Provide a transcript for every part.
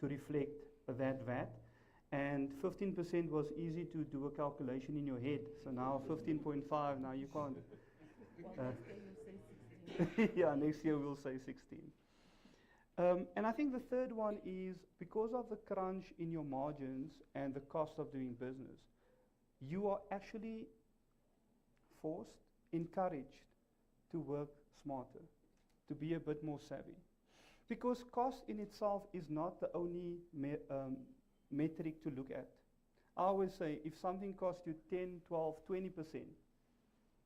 to reflect that VAT. And 15% was easy to do a calculation in your head. So now 15.5, now you can't. Well, next year you'll say 16. Yeah, next year we'll say 16. And I think the third one is because of the crunch in your margins and the cost of doing business, you are actually forced, encouraged to work smarter, to be a bit more savvy. Because cost in itself is not the only metric to look at. I always say if something costs you 10, 12, 20%,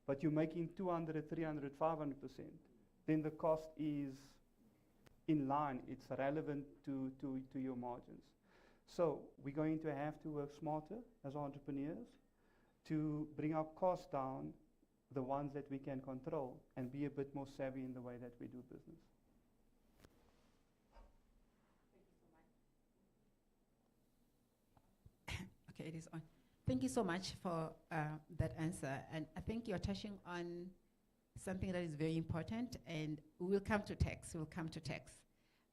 but you're making 200, 300, 500%, then the cost is in line, it's relevant to your margins. So we're going to have to work smarter as entrepreneurs to bring our costs down, the ones that we can control, and be a bit more savvy in the way that we do business. Thank you so much. Okay, it is on. Thank you so much for that answer. And I think you're touching on something that is very important, and we'll come to tax. We'll come to tax.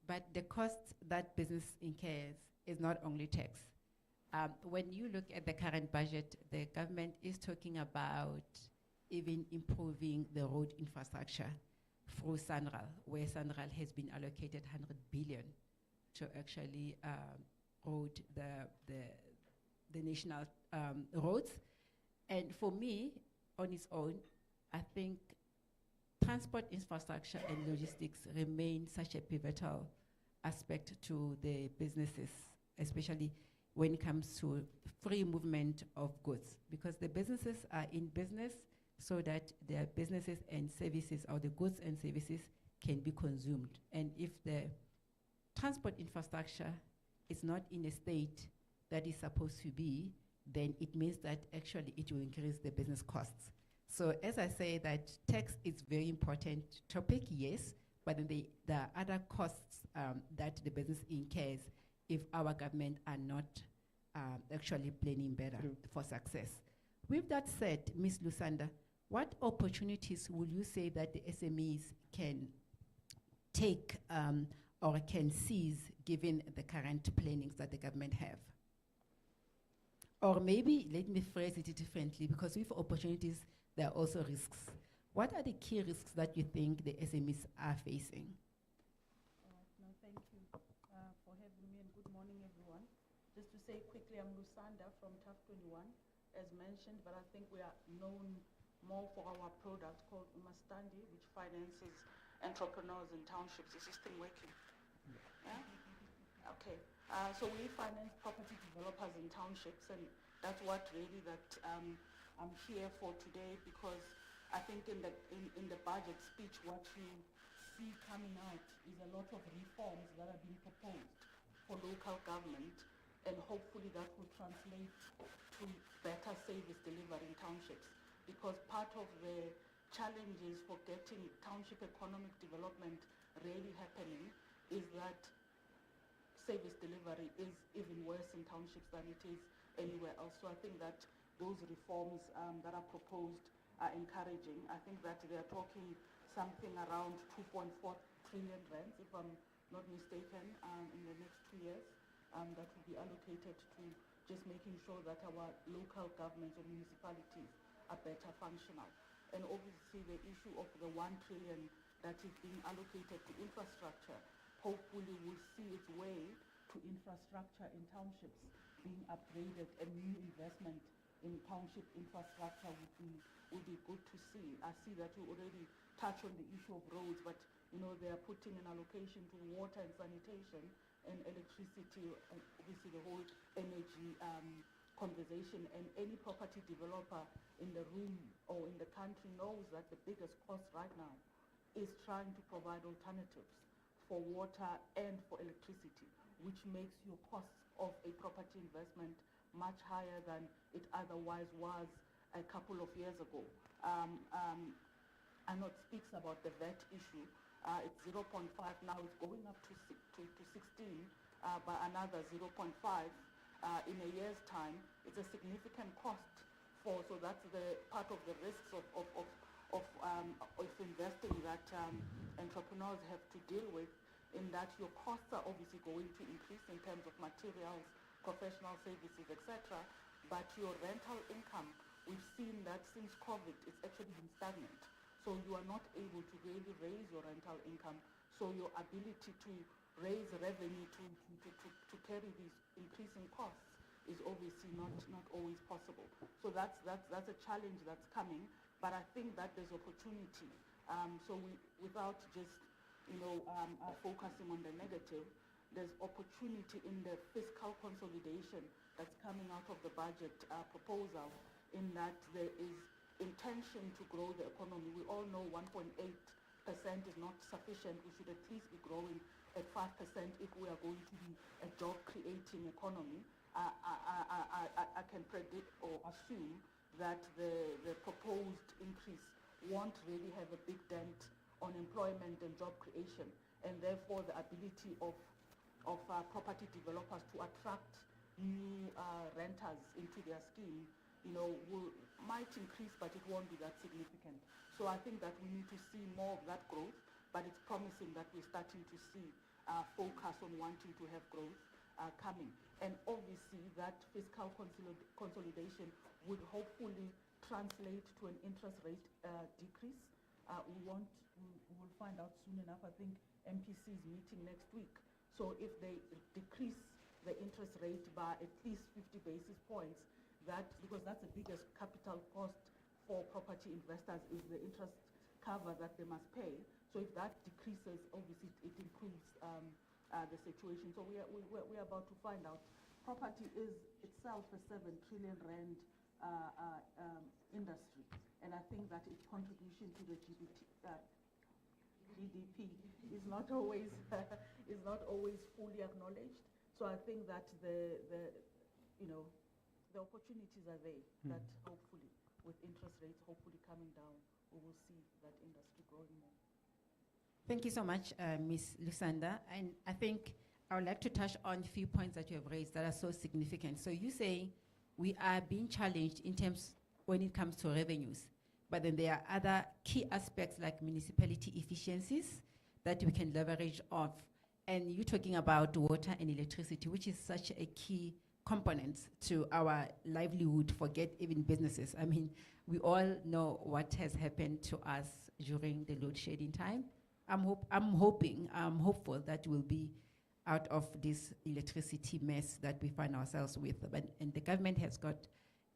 But the cost that business incurs is not only tax. When you look at the current budget, the government is talking about even improving the road infrastructure through SANRAL, where SANRAL has been allocated 100 billion to actually road the national roads. And for me, on its own, I think transport infrastructure and logistics remain such a pivotal aspect to the businesses, especially when it comes to free movement of goods, because the businesses are in business so that their businesses and services, or the goods and services, can be consumed. And if the transport infrastructure is not in a state that is supposed to be, then it means that actually it will increase the business costs. So as I say, that tax is very important topic, yes, but then there are other costs that the business incurs if our government are not actually planning better for success. With that said, Ms. Lusanda, what opportunities will you say that the SMEs can take or can seize given the current plannings that the government have? Or maybe, let me phrase it differently, because with opportunities, there are also risks. What are the key risks that you think the SMEs are facing? No, thank you for having me, and good morning, everyone. Just to say quickly, I'm Lusanda from TAF 21, as mentioned, but I think we are known more for our product called Umastandi, which finances entrepreneurs in townships. Is this thing working? Yeah? Okay. So we finance property developers in townships, and that's what really that I'm here for today, because I think in the budget speech, what you see coming out is a lot of reforms that are being proposed for local government, and hopefully that will translate to better service delivery in townships, because part of the challenges for getting township economic development really happening is that service delivery is even worse in townships than it is anywhere else. So I think that those reforms that are proposed are encouraging. I think that they are talking something around 2.4 trillion rands, if I'm not mistaken, in the next 2 years, that will be allocated to just making sure that our local governments or municipalities are better functional. And obviously the issue of the 1 trillion that is being allocated to infrastructure hopefully will see its way to infrastructure in townships being upgraded, and new investment in township infrastructure would be good to see. I see that you already touched on the issue of roads, but you know they are putting an allocation to water and sanitation and electricity, and obviously the whole energy conversation. And any property developer in the room or in the country knows that the biggest cost right now is trying to provide alternatives for water and for electricity, which makes your costs of a property investment much higher than it otherwise was a couple of years ago. Arnold speaks about the VAT issue. It's 0.5 now, it's going up to 16 by another 0.5 in a year's time. It's a significant cost so that's the part of the risks of investing that entrepreneurs have to deal with, in that your costs are obviously going to increase in terms of materials, professional services, etc. But your rental income, we've seen that since COVID, it's actually been stagnant. So you are not able to really raise your rental income. So your ability to raise revenue to carry these increasing costs is obviously not always possible. So that's a challenge that's coming. But I think that there's opportunity. So without just focusing on the negative, there's opportunity in the fiscal consolidation that's coming out of the budget proposal, in that there is intention to grow the economy. We all know 1.8% is not sufficient. We should at least be growing at 5% if we are going to be a job-creating economy. I can predict or assume that the proposed increase won't really have a big dent on employment and job creation, and therefore the ability of property developers to attract new renters into their scheme, might increase, but it won't be that significant. So I think that we need to see more of that growth, but it's promising that we're starting to see focus on wanting to have growth coming. And obviously that fiscal consolidation would hopefully translate to an interest rate decrease. We will find out soon enough. I think MPC is meeting next week. So if they decrease the interest rate by at least 50 basis points, because that's the biggest capital cost for property investors, is the interest cover that they must pay. So if that decreases, obviously it improves the situation. So we're about to find out. Property is itself a 7 trillion rand industry, and I think that its contribution to the GDP is not always fully acknowledged. So I think that the opportunities are there. That hopefully, with interest rates hopefully coming down, we will see that industry growing more. Thank you so much, Ms. Lusanda. And I think I would like to touch on a few points that you have raised that are so significant. So you say we are being challenged in terms when it comes to revenues, but then there are other key aspects like municipality efficiencies that we can leverage off. And you're talking about water and electricity, which is such a key component to our livelihood, forget even businesses. I mean, we all know what has happened to us during the load shedding time. I'm hopeful that we'll be out of this electricity mess that we find ourselves with. And the government has got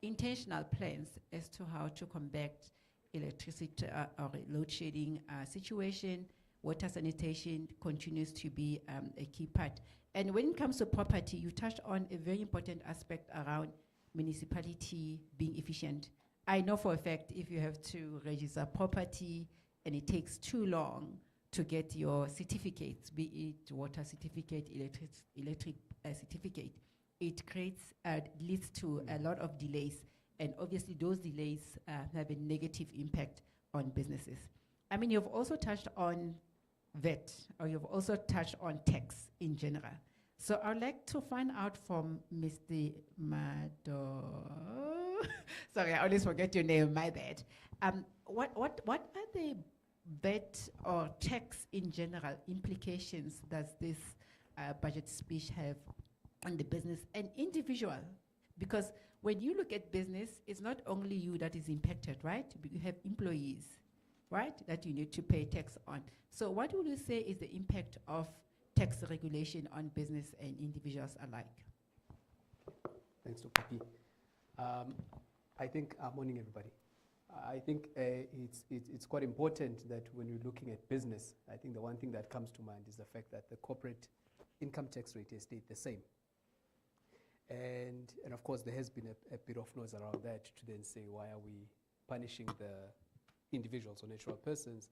intentional plans as to how to combat electricity or load shedding situation. Water sanitation continues to be a key part. And when it comes to property, you touched on a very important aspect around municipality being efficient. I know for a fact if you have to register property and it takes too long to get your certificates, be it water certificate, electric certificate, it leads to a lot of delays. And obviously those delays have a negative impact on businesses. I mean, you've also touched on VAT, or you've also touched on tax in general. So I'd like to find out from Mr. Mado. Sorry, I always forget your name, my bad. What are the VAT or tax in general implications does this budget speech have on the business and individual? Because when you look at business, it's not only you that is impacted, right? You have employees, right, that you need to pay tax on. So what would you say is the impact of tax regulation on business and individuals alike? Thanks, Dr. P. I think, morning everybody. I think it's quite important that when you're looking at business, I think the one thing that comes to mind is the fact that the corporate income tax rate has stayed the same. And of course, there has been a bit of noise around that to then say, why are we punishing the individuals or natural persons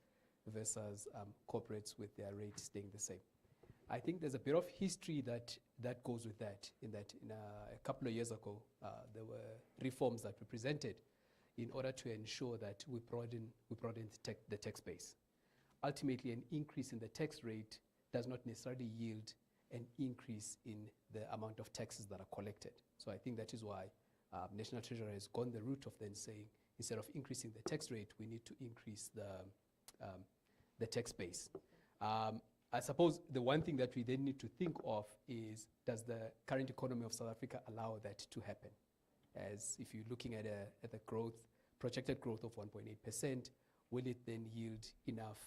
versus corporates with their rate staying the same? I think there's a bit of history that goes with that, in that a couple of years ago, there were reforms that were presented in order to ensure that we broaden the tax base. Ultimately, an increase in the tax rate does not necessarily yield an increase in the amount of taxes that are collected. So I think that is why National Treasury has gone the route of then saying, instead of increasing the tax rate, we need to increase the tax base. I suppose the one thing that we then need to think of is, does the current economy of South Africa allow that to happen? As if you're looking at the growth, projected growth of 1.8%, will it then yield enough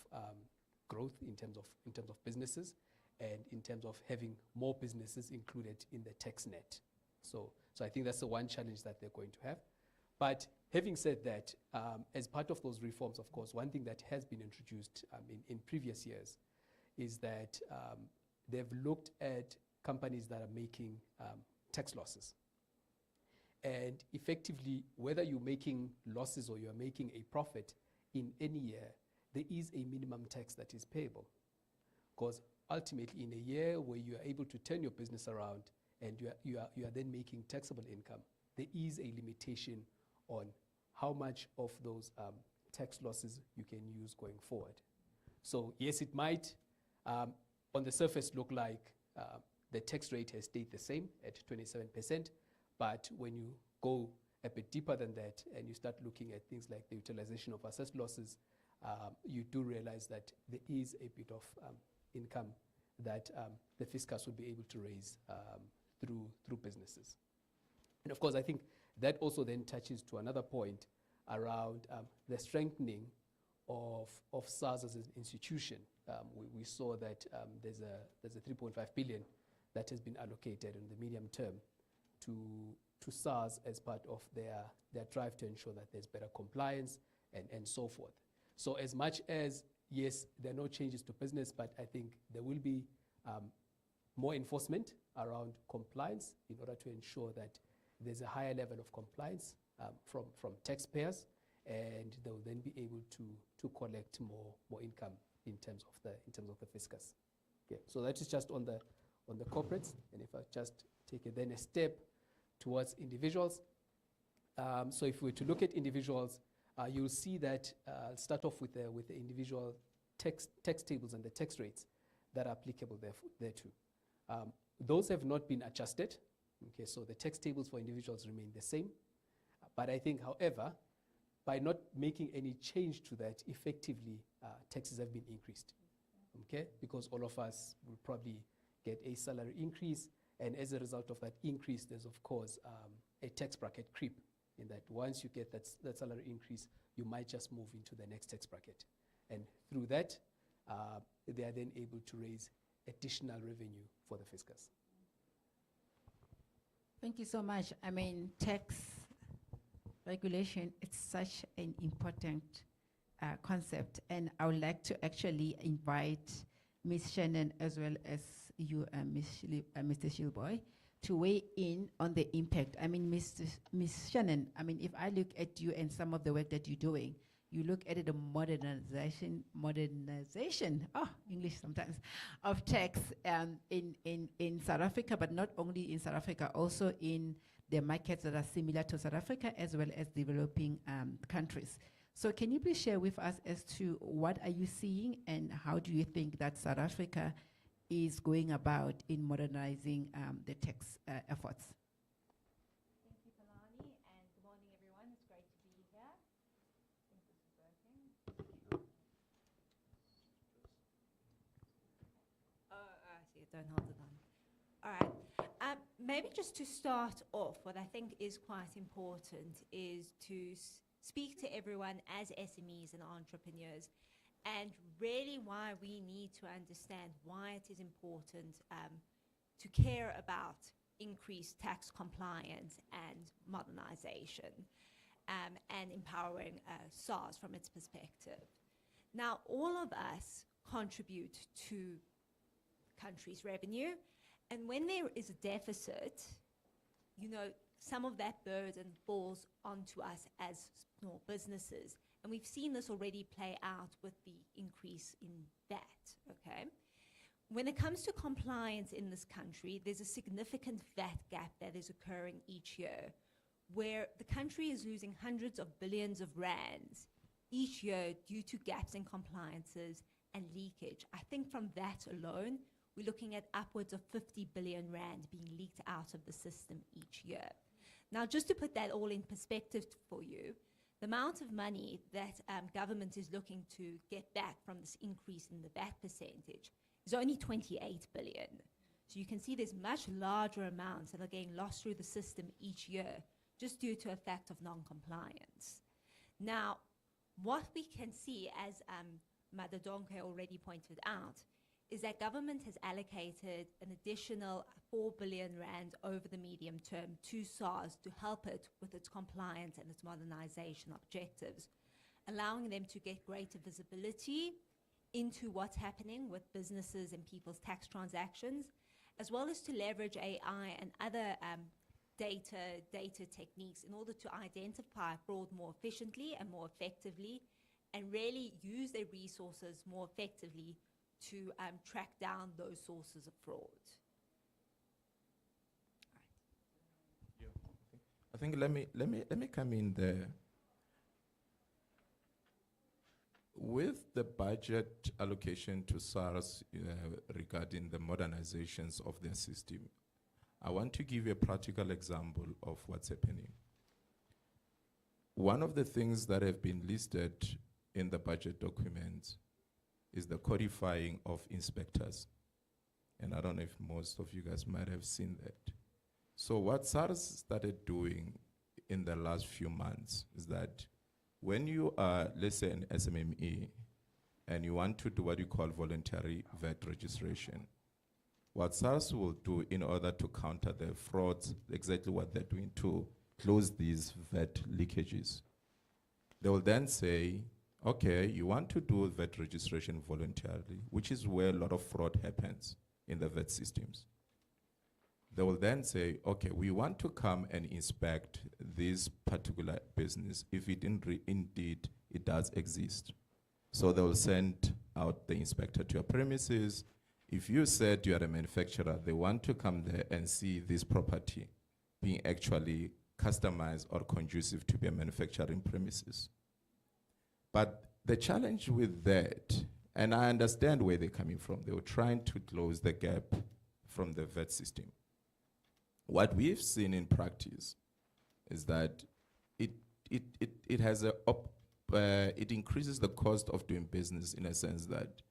growth in terms of businesses and in terms of having more businesses included in the tax net? So I think that's the one challenge that they're going to have. But having said that, as part of those reforms, of course, one thing that has been introduced in previous years is that they've looked at companies that are making tax losses. And effectively, whether you're making losses or you're making a profit in any year, there is a minimum tax that is payable. Because ultimately, in a year where you are able to turn your business around and you are then making taxable income, there is a limitation on how much of those tax losses you can use going forward. So yes, it might, on the surface, look like the tax rate has stayed the same at 27%, but when you go a bit deeper than that and you start looking at things like the utilization of assessed losses, you do realize that there is a bit of income that the fiscus will be able to raise through businesses. And of course, I think that also then touches to another point around the strengthening of SARS as an institution. We saw that there's a 3.5 billion that has been allocated in the medium term to SARS as part of their drive to ensure that there's better compliance and so forth. So as much as, yes, there are no changes to business, but I think there will be more enforcement around compliance in order to ensure that there's a higher level of compliance from taxpayers, and they'll then be able to collect more income in terms of the fiscus. Okay, so that is just on the corporates, and if I just take it then a step towards individuals. So if we were to look at individuals, you'll see that I'll start off with the individual tax tables and the tax rates that are applicable there too. Those have not been adjusted. Okay, so the tax tables for individuals remain the same. But I think, however, by not making any change to that, effectively, taxes have been increased. Okay, because all of us will probably get a salary increase, and as a result of that increase, there's of course a tax bracket creep, in that once you get that salary increase, you might just move into the next tax bracket. And through that, they are then able to raise additional revenue for the fiscus. Thank you so much. I mean, tax regulation, it's such an important concept, and I would like to actually invite Ms. Shannon as well as you, Mr. Shilboy, to weigh in on the impact. I mean, Ms. Shannon, I mean, if I look at you and some of the work that you're doing, you look at it, a modernization, English sometimes, of tax in South Africa, but not only in South Africa, also in the markets that are similar to South Africa, as well as developing countries. So can you please share with us as to what are you seeing, and how do you think that South Africa is going about in modernizing the tax efforts? Thank you, Palani, and good morning, everyone. It's great to be here. I think this is working. I see it. Don't hold it on. All right. Maybe just to start off, what I think is quite important is to speak to everyone as SMEs and entrepreneurs, and really why we need to understand why it is important to care about increased tax compliance and modernization, and empowering SARS from its perspective. Now, all of us contribute to country's revenue, and when there is a deficit, you know, some of that burden falls onto us as small businesses. And we've seen this already play out with the increase in VAT, okay? When it comes to compliance in this country, there's a significant VAT gap that is occurring each year, where the country is losing hundreds of billions of rands each year due to gaps in compliances and leakage. I think from that alone, we're looking at upwards of 50 billion rand being leaked out of the system each year. Now, just to put that all in perspective for you, the amount of money that government is looking to get back from this increase in the VAT percentage is only 28 billion. So you can see there's much larger amounts that are getting lost through the system each year just due to a fact of non-compliance. Now, what we can see, as Mother Donke already pointed out, is that government has allocated an additional 4 billion rand over the medium term to SARS to help it with its compliance and its modernization objectives, allowing them to get greater visibility into what's happening with businesses and people's tax transactions, as well as to leverage AI and other data techniques in order to identify fraud more efficiently and more effectively, and really use their resources more effectively to track down those sources of fraud. I think let me come in there. With the budget allocation to SARS regarding the modernizations of their system, I want to give you a practical example of what's happening. One of the things that have been listed in the budget documents is the codifying of inspectors. And I don't know if most of you guys might have seen that. So what SARS started doing in the last few months is that when you are, let's say, an SMME, and you want to do what you call voluntary VAT registration, what SARS will do in order to counter the frauds, exactly what they're doing to close these VAT leakages, they will then say, okay, you want to do VAT registration voluntarily, which is where a lot of fraud happens in the VAT systems. They will then say, okay, we want to come and inspect this particular business if it indeed it does exist. So they will send out the inspector to your premises. If you said you are a manufacturer, they want to come there and see this property being actually customized or conducive to be a manufacturing premises. But the challenge with that, and I understand where they're coming from, they were trying to close the gap from the VAT system. What we've seen in practice is that it has it increases the cost of doing business in a sense that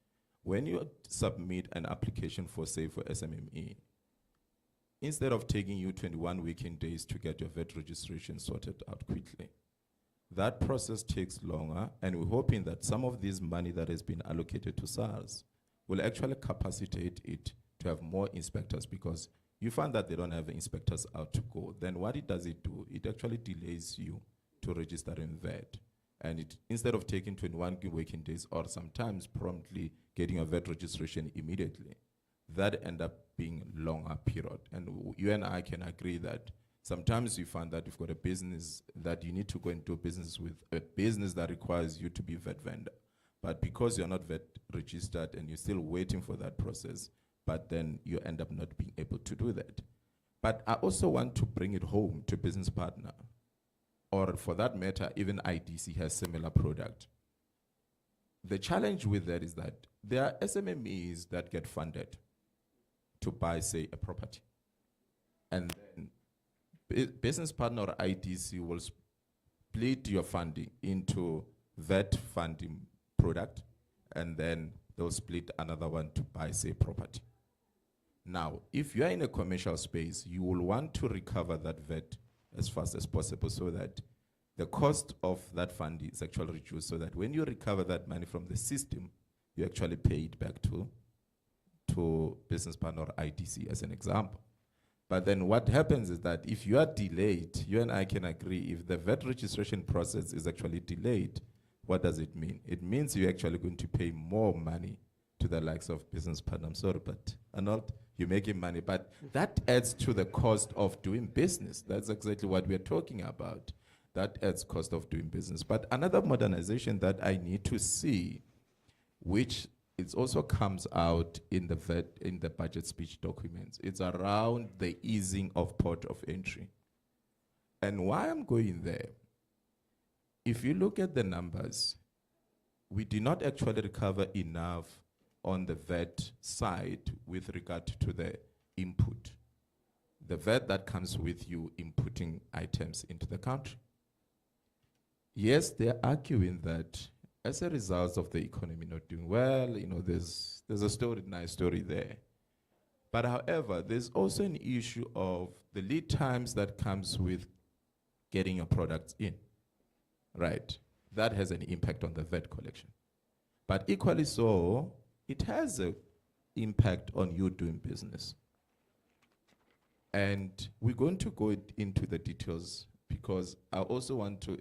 when you submit an application for, say, for SMME, instead of taking you 21 working days to get your VAT registration sorted out quickly, that process takes longer, and we're hoping that some of this money that has been allocated to SARS will actually capacitate it to have more inspectors, because you find that they don't have inspectors out to go. Then what it do? It actually delays you to register in VAT. And it, instead of taking 21 working days or sometimes promptly getting a VAT registration immediately, that end up being longer period. And you and I can agree that sometimes you find that you've got a business that you need to go and do business with, a business that requires you to be a VAT vendor. But because you're not VAT registered and you're still waiting for that process, but then you end up not being able to do that. But I also want to bring it home to business partner, or for that matter, even IDC has similar product. The challenge with that is that there are SMMEs that get funded to buy, say, a property. And then business partner or IDC will split your funding into that funding product, and then they'll split another one to buy, say, property. Now, if you're in a commercial space, you will want to recover that VAT as fast as possible so that the cost of that fund is actually reduced, so that when you recover that money from the system, you actually pay it back to business partner or IDC as an example. But then what happens is that if you are delayed, you and I can agree, if the VAT registration process is actually delayed, what does it mean? It means you're actually going to pay more money to the likes of business partner. I'm sorry, but Arnold, you're making money. But that adds to the cost of doing business. That's exactly what we're talking about. That adds cost of doing business. But another modernization that I need to see, which it also comes out in the VAT, in the budget speech documents, it's around the easing of port of entry. And why I'm going there, if you look at the numbers, we did not actually recover enough on the VAT side with regard to the input. The VAT that comes with you inputting items into the country. Yes, they're arguing that as a result of the economy not doing well, there's a nice story there. But however, there's also an issue of the lead times that comes with getting your products in, right? That has an impact on the VAT collection. But equally so, it has an impact on you doing business. And we're going to go into the details because I also want to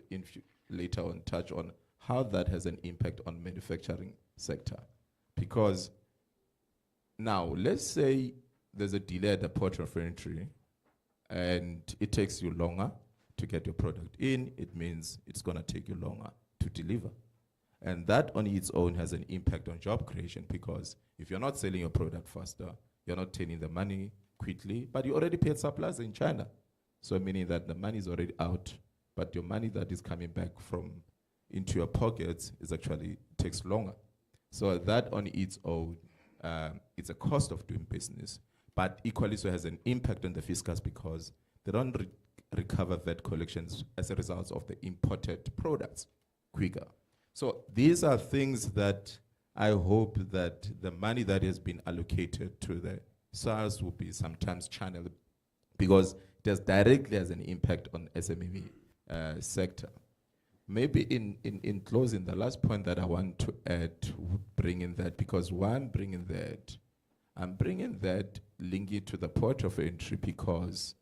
later on touch on how that has an impact on manufacturing sector. Because now, let's say there's a delay at the port of entry and it takes you longer to get your product in, it means it's going to take you longer to deliver. And that on its own has an impact on job creation because if you're not selling your product faster, you're not turning the money quickly, but you already paid suppliers in China. So meaning that the money is already out, but your money that is coming back into your pockets is actually takes longer. So that on its own, it's a cost of doing business, but equally so has an impact on the fiscus because they don't recover VAT collections as a result of the imported products quicker. So these are things that I hope that the money that has been allocated to the SARS will be sometimes channeled because it directly has an impact on SME sector. Maybe in closing, the last point that I want to add, bring in that, because why I'm bringing that linking to the port of entry because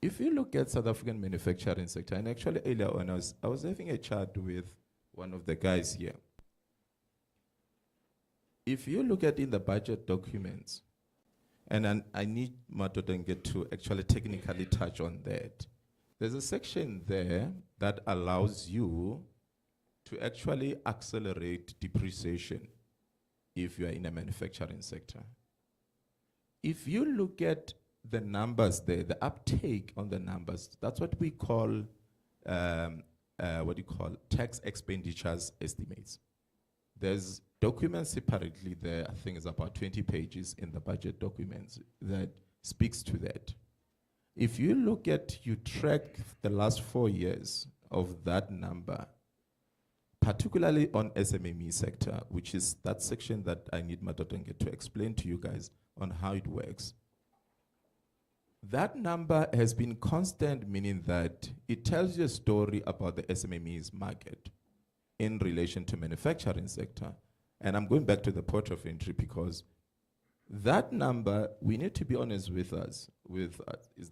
if you look at South African manufacturing sector, and actually earlier on I was having a chat with one of the guys here. If you look at in the budget documents, and I need Matodenge to actually technically touch on that, there's a section there that allows you to actually accelerate depreciation if you are in a manufacturing sector. If you look at the numbers there, the uptake on the numbers, that's what we call, tax expenditures estimates. There's documents separately there, I think it's about 20 pages in the budget documents that speaks to that. If you look at, you track the last 4 years of that number, particularly on SMME sector, which is that section that I need Matodenge to explain to you guys on how it works. That number has been constant, meaning that it tells you a story about the SMME's market in relation to manufacturing sector. And I'm going back to the port of entry because that number, we need to be honest with us, is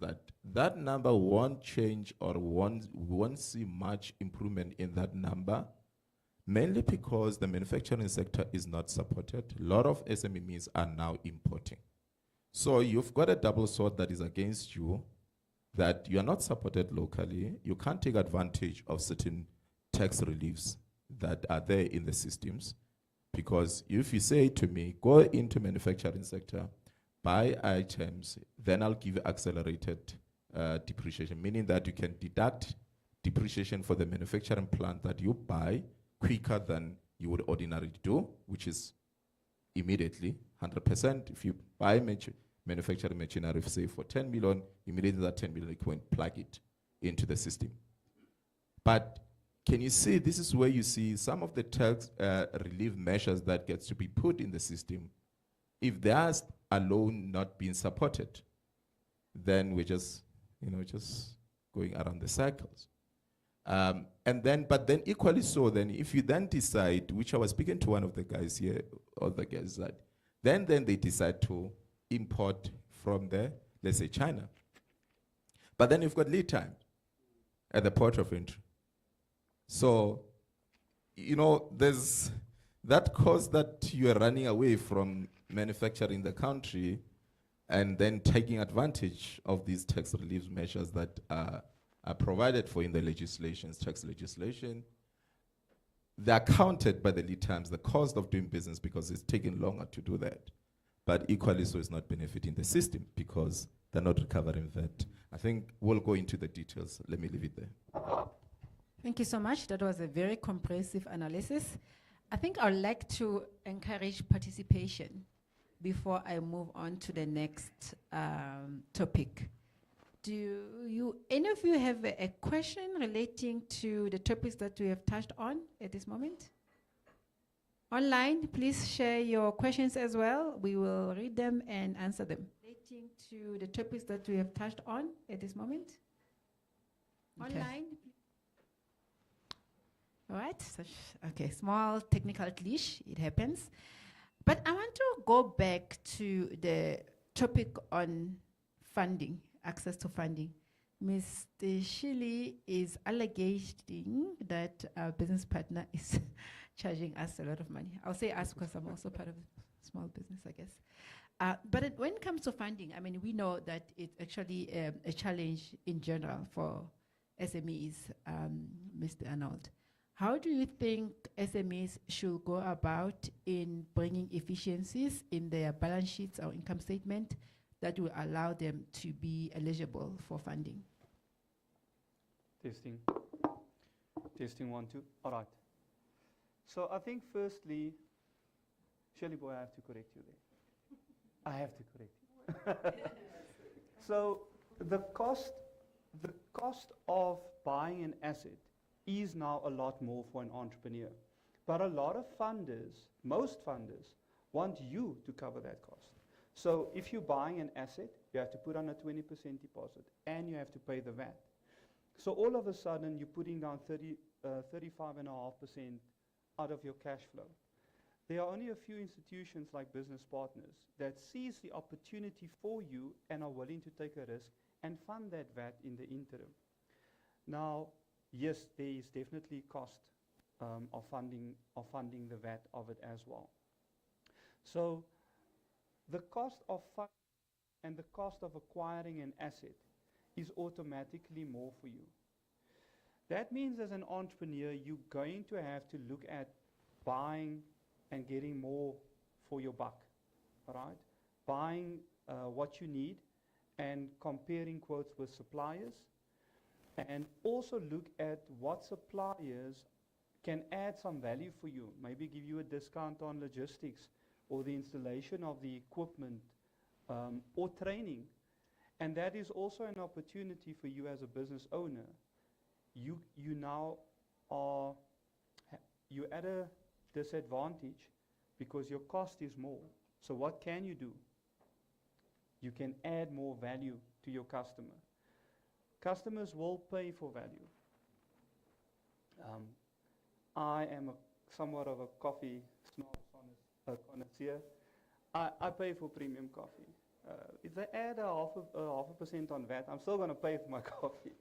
that number won't change or won't see much improvement in that number, mainly because the manufacturing sector is not supported. A lot of SMEs are now importing. So you've got a double sword that is against you, that you are not supported locally, you can't take advantage of certain tax reliefs that are there in the systems. Because if you say to me, go into manufacturing sector, buy items, then I'll give you accelerated depreciation, meaning that you can deduct depreciation for the manufacturing plant that you buy quicker than you would ordinarily do, which is immediately 100%. If you buy manufacturing machinery, say for 10 million, immediately that 10 million, you can plug it into the system. But can you see, this is where you see some of the tax relief measures that gets to be put in the system. If they are alone not being supported, then we're just going around the cycles. But then equally so, then if you then decide, which I was speaking to one of the guys here, or the guys that, then they decide to import from there, let's say China. But then you've got lead time at the port of entry. So, there's that cost that you are running away from manufacturing the country and then taking advantage of these tax relief measures that are provided for in the tax legislation. They are counted by the lead times, the cost of doing business, because it's taking longer to do that. But equally so, it's not benefiting the system because they're not recovering that. I think we'll go into the details. Let me leave it there. Thank you so much. That was a very comprehensive analysis. I think I'd like to encourage participation before I move on to the next topic. any of you have a question relating to the topics that we have touched on at this moment? Online, please share your questions as well. We will read them and answer them. Relating to the topics that we have touched on at this moment? Okay. Online? All right, okay, small technical glitch, it happens. But I want to go back to the topic on funding, access to funding. Mr. Shili is alleging that our business partner is charging us a lot of money. I'll say us because I'm also part of a small business, I guess. But when it comes to funding, I mean, we know that it's actually a challenge in general for SMEs, Mr. Arnold. How do you think SMEs should go about in bringing efficiencies in their balance sheets or income statement that will allow them to be eligible for funding? Testing. Testing 1, 2. All right. So I think firstly, Shirley boy, I have to correct you there. I have to correct you. So the cost of buying an asset is now a lot more for an entrepreneur. But a lot of funders, most funders, want you to cover that cost. So if you're buying an asset, you have to put on a 20% deposit and you have to pay the VAT. So all of a sudden, you're putting down 35.5% out of your cash flow. There are only a few institutions like Business Partners that sees the opportunity for you and are willing to take a risk and fund that VAT in the interim. Now, yes, there is definitely cost of funding the VAT of it as well. So the cost of funding and the cost of acquiring an asset is automatically more for you. That means as an entrepreneur, you're going to have to look at buying and getting more for your buck, all right? Buying what you need and comparing quotes with suppliers, and also look at what suppliers can add some value for you, maybe give you a discount on logistics or the installation of the equipment or training. And that is also an opportunity for you as a business owner. You now are you're at a disadvantage because your cost is more. So what can you do? You can add more value to your customer. Customers will pay for value. I am somewhat of a coffee snob, connoisseur. I pay for premium coffee. If they add a half a percent on VAT, I'm still going to pay for my coffee.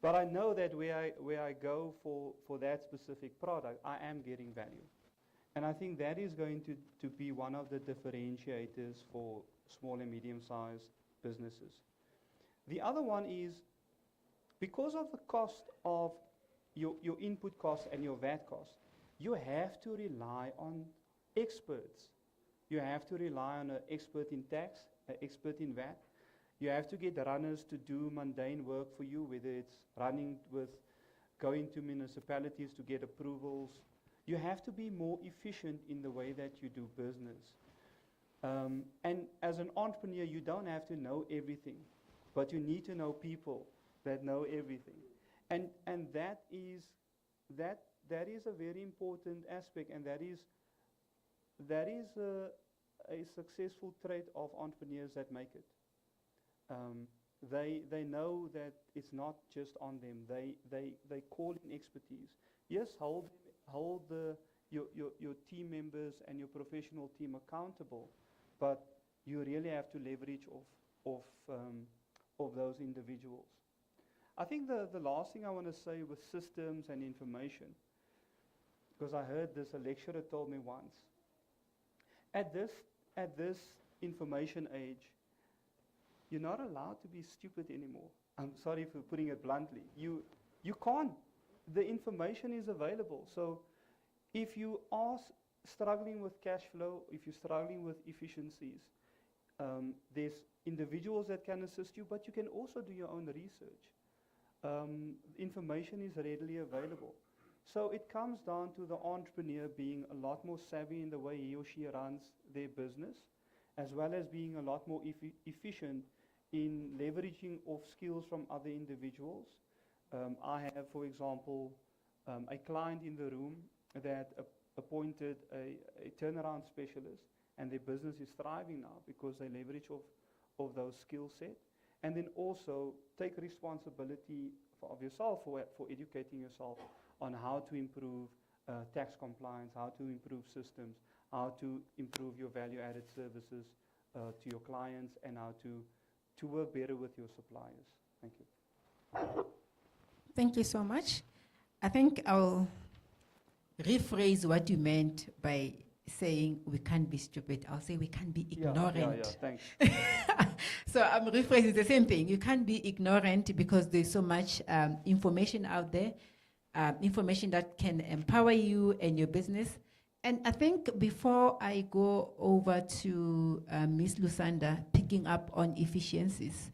But I know that where I go for that specific product, I am getting value. And I think that is going to be one of the differentiators for small and medium-sized businesses. The other one is, because of the cost of your input cost and your VAT cost, you have to rely on experts. You have to rely on an expert in tax, an expert in VAT. You have to get runners to do mundane work for you, whether it's going to municipalities to get approvals. You have to be more efficient in the way that you do business. And as an entrepreneur, you don't have to know everything, but you need to know people that know everything. And that is a very important aspect, and that is a successful trait of entrepreneurs that make it. They know that it's not just on them. They call in expertise. Yes, hold your team members and your professional team accountable, but you really have to leverage of those individuals. I think the last thing I want to say with systems and information, because I heard this, a lecturer told me once, at this information age, you're not allowed to be stupid anymore. I'm sorry for putting it bluntly. You can't. The information is available. So if you are struggling with cash flow, if you're struggling with efficiencies, there's individuals that can assist you, but you can also do your own research. Information is readily available. So it comes down to the entrepreneur being a lot more savvy in the way he or she runs their business, as well as being a lot more efficient in leveraging off skills from other individuals. I have, for example, a client in the room that appointed a turnaround specialist, and their business is thriving now because they leverage of those skill set. And then also take responsibility of yourself for educating yourself on how to improve tax compliance, how to improve systems, how to improve your value-added services to your clients, and how to work better with your suppliers. Thank you. Thank you so much. I think I'll rephrase what you meant by saying we can't be stupid. I'll say we can't be ignorant. Thanks. So I'm rephrasing the same thing. You can't be ignorant because there's so much information out there, information that can empower you and your business. And I think before I go over to Ms. Lusanda, picking up on efficiencies,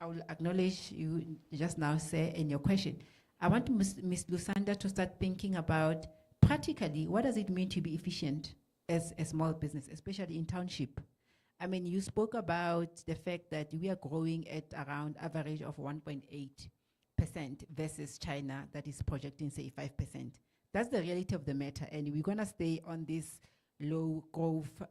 I will acknowledge you just now say in your question. I want Ms. Lusanda to start thinking about practically what does it mean to be efficient as a small business, especially in township. I mean, you spoke about the fact that we are growing at around average of 1.8% versus China that is projecting, say, 5%. That's the reality of the matter, and we're going to stay on this low growth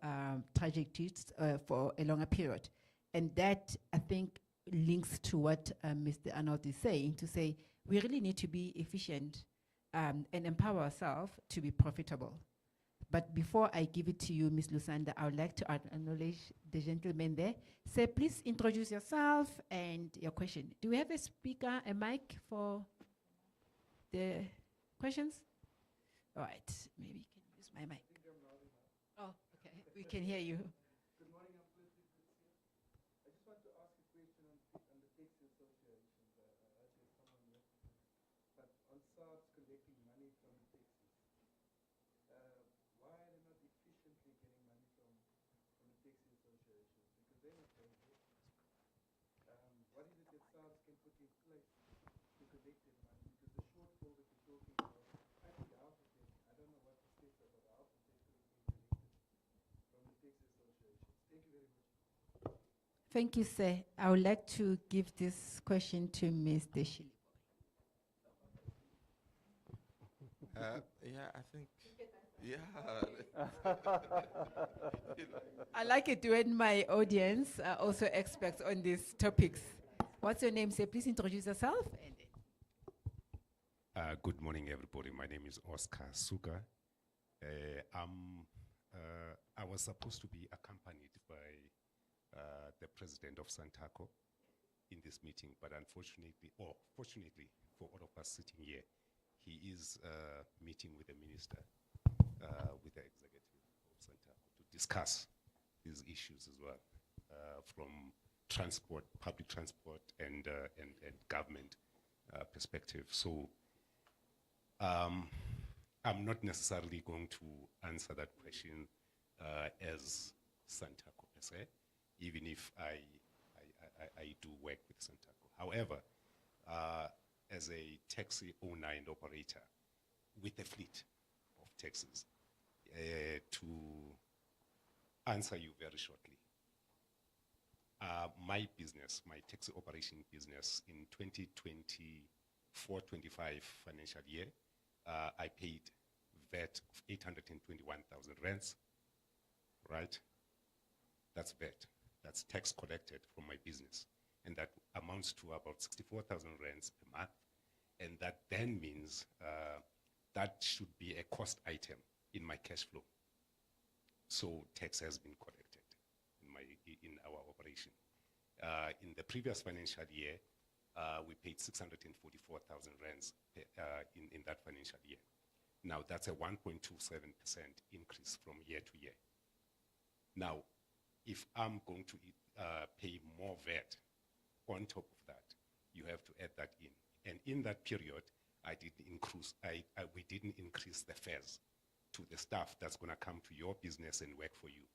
trajectories for a longer period. And that, I think, links to what Mr. Arnold is saying, to say we really need to be efficient and empower ourselves to be profitable. But before I give it to you, Ms. Lusanda, I would like to acknowledge the gentleman there. Say, please introduce yourself and your question. Do we have a speaker, a mic for the questions? All right, maybe you can use my mic. Oh, okay, we can hear you. Good morning, I'm Felicity Kutsia. I just want to ask a question on the taxi associations. Actually, someone here. But on SARS collecting money from the taxis, why are they not efficiently getting money from the taxi associations? Because they're not paying taxes. What is it that SARS can put in place to collect their money? Because the shortfall that you're talking about, actually half of it, I don't know what the stats are, but half of it could have been collected from the taxi associations. Thank you very much. Thank you, sir. I would like to give this question to Ms. Deshili. Yeah, I think. Yeah. I like it when my audience are also experts on these topics. What's your name, sir? Please introduce yourself. Good morning, everybody. My name is Oscar Suga. I was supposed to be accompanied by the president of Santaco in this meeting, but unfortunately, or fortunately for all of us sitting here, he is meeting with the minister, with the executive of Santaco, to discuss these issues as well, from transport, public transport, and government perspective. So I'm not necessarily going to answer that question as Santaco per se, even if I do work with Santaco. However, as a taxi owner and operator with a fleet of taxis, to answer you very shortly, my business, my taxi operation business in 2024-25 financial year, I paid VAT of 821,000 rands, right? That's VAT. That's tax collected from my business. And that amounts to about 64,000 rands per month. And that then means that should be a cost item in my cash flow. So tax has been collected in our operation. In the previous financial year, we paid 644,000 rands in that financial year. Now that's a 1.27% increase from year to year. Now, if I'm going to pay more VAT on top of that, you have to add that in. And in that period, we didn't increase the fares to the staff that's going to come to your business and work for you.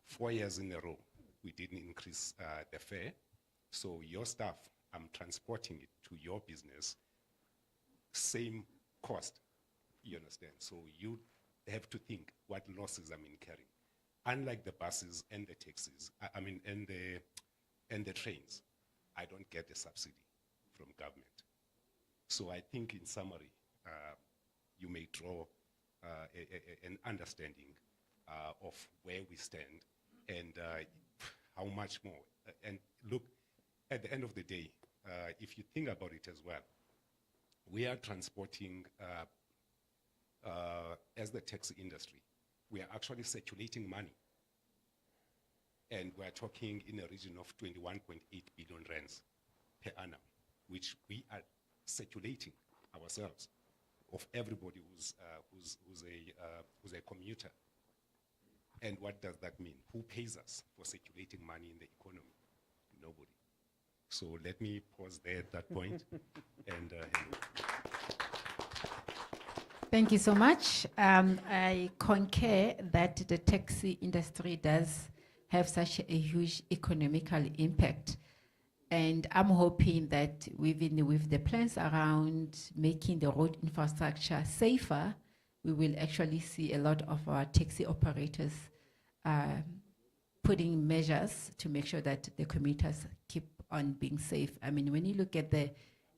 4 years in a row, we didn't increase the fare. So your staff, I'm transporting it to your business, same cost, you understand? So you have to think what losses I'm incurring. Unlike the buses and the taxis, and the and the trains, I don't get a subsidy from government. So I think in summary, you may draw an understanding of where we stand and how much more. And look, at the end of the day, if you think about it as well, we are transporting, as the taxi industry, we are actually circulating money. And we're talking in a region of 21.8 billion rands per annum, which we are circulating ourselves of everybody who's a commuter. And what does that mean? Who pays us for circulating money in the economy? Nobody. So let me pause there at that point. And Thank you so much. I concur that the taxi industry does have such a huge economical impact. And I'm hoping that with the plans around making the road infrastructure safer, we will actually see a lot of our taxi operators putting measures to make sure that the commuters keep on being safe. I mean, when you look at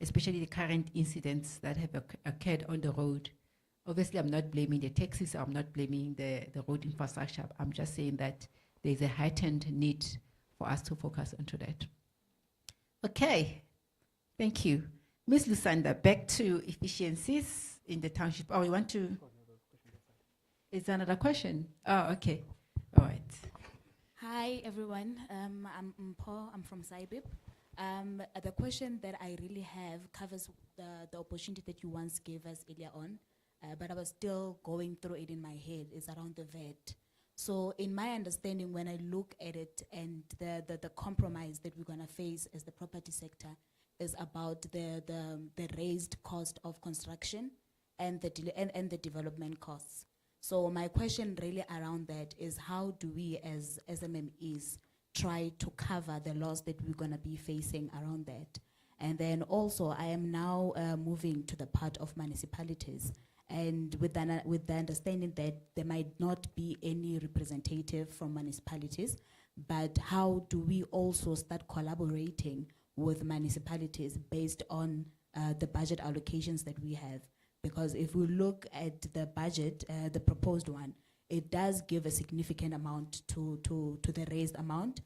especially the current incidents that have occurred on the road, obviously I'm not blaming the taxis, I'm not blaming the road infrastructure. I'm just saying that there's a heightened need for us to focus onto that. Okay, thank you. Ms. Lusanda, back to efficiencies in the township. Oh, you want to? Is there another question? Oh, okay. All right. Hi, everyone. I'm Mpho. I'm from Saibib. The question that I really have covers the opportunity that you once gave us earlier on, but I was still going through it in my head. It's around the VAT. So in my understanding, when I look at it and the compromise that we're going to face as the property sector is about the raised cost of construction and the development costs. So my question really around that is, how do we as SMMEs try to cover the loss that we're going to be facing around that? And then also, I am now moving to the part of municipalities, and with the understanding that there might not be any representative from municipalities, but how do we also start collaborating with municipalities based on the budget allocations that we have? Because if we look at the budget, the proposed one, it does give a significant amount to the raised amount,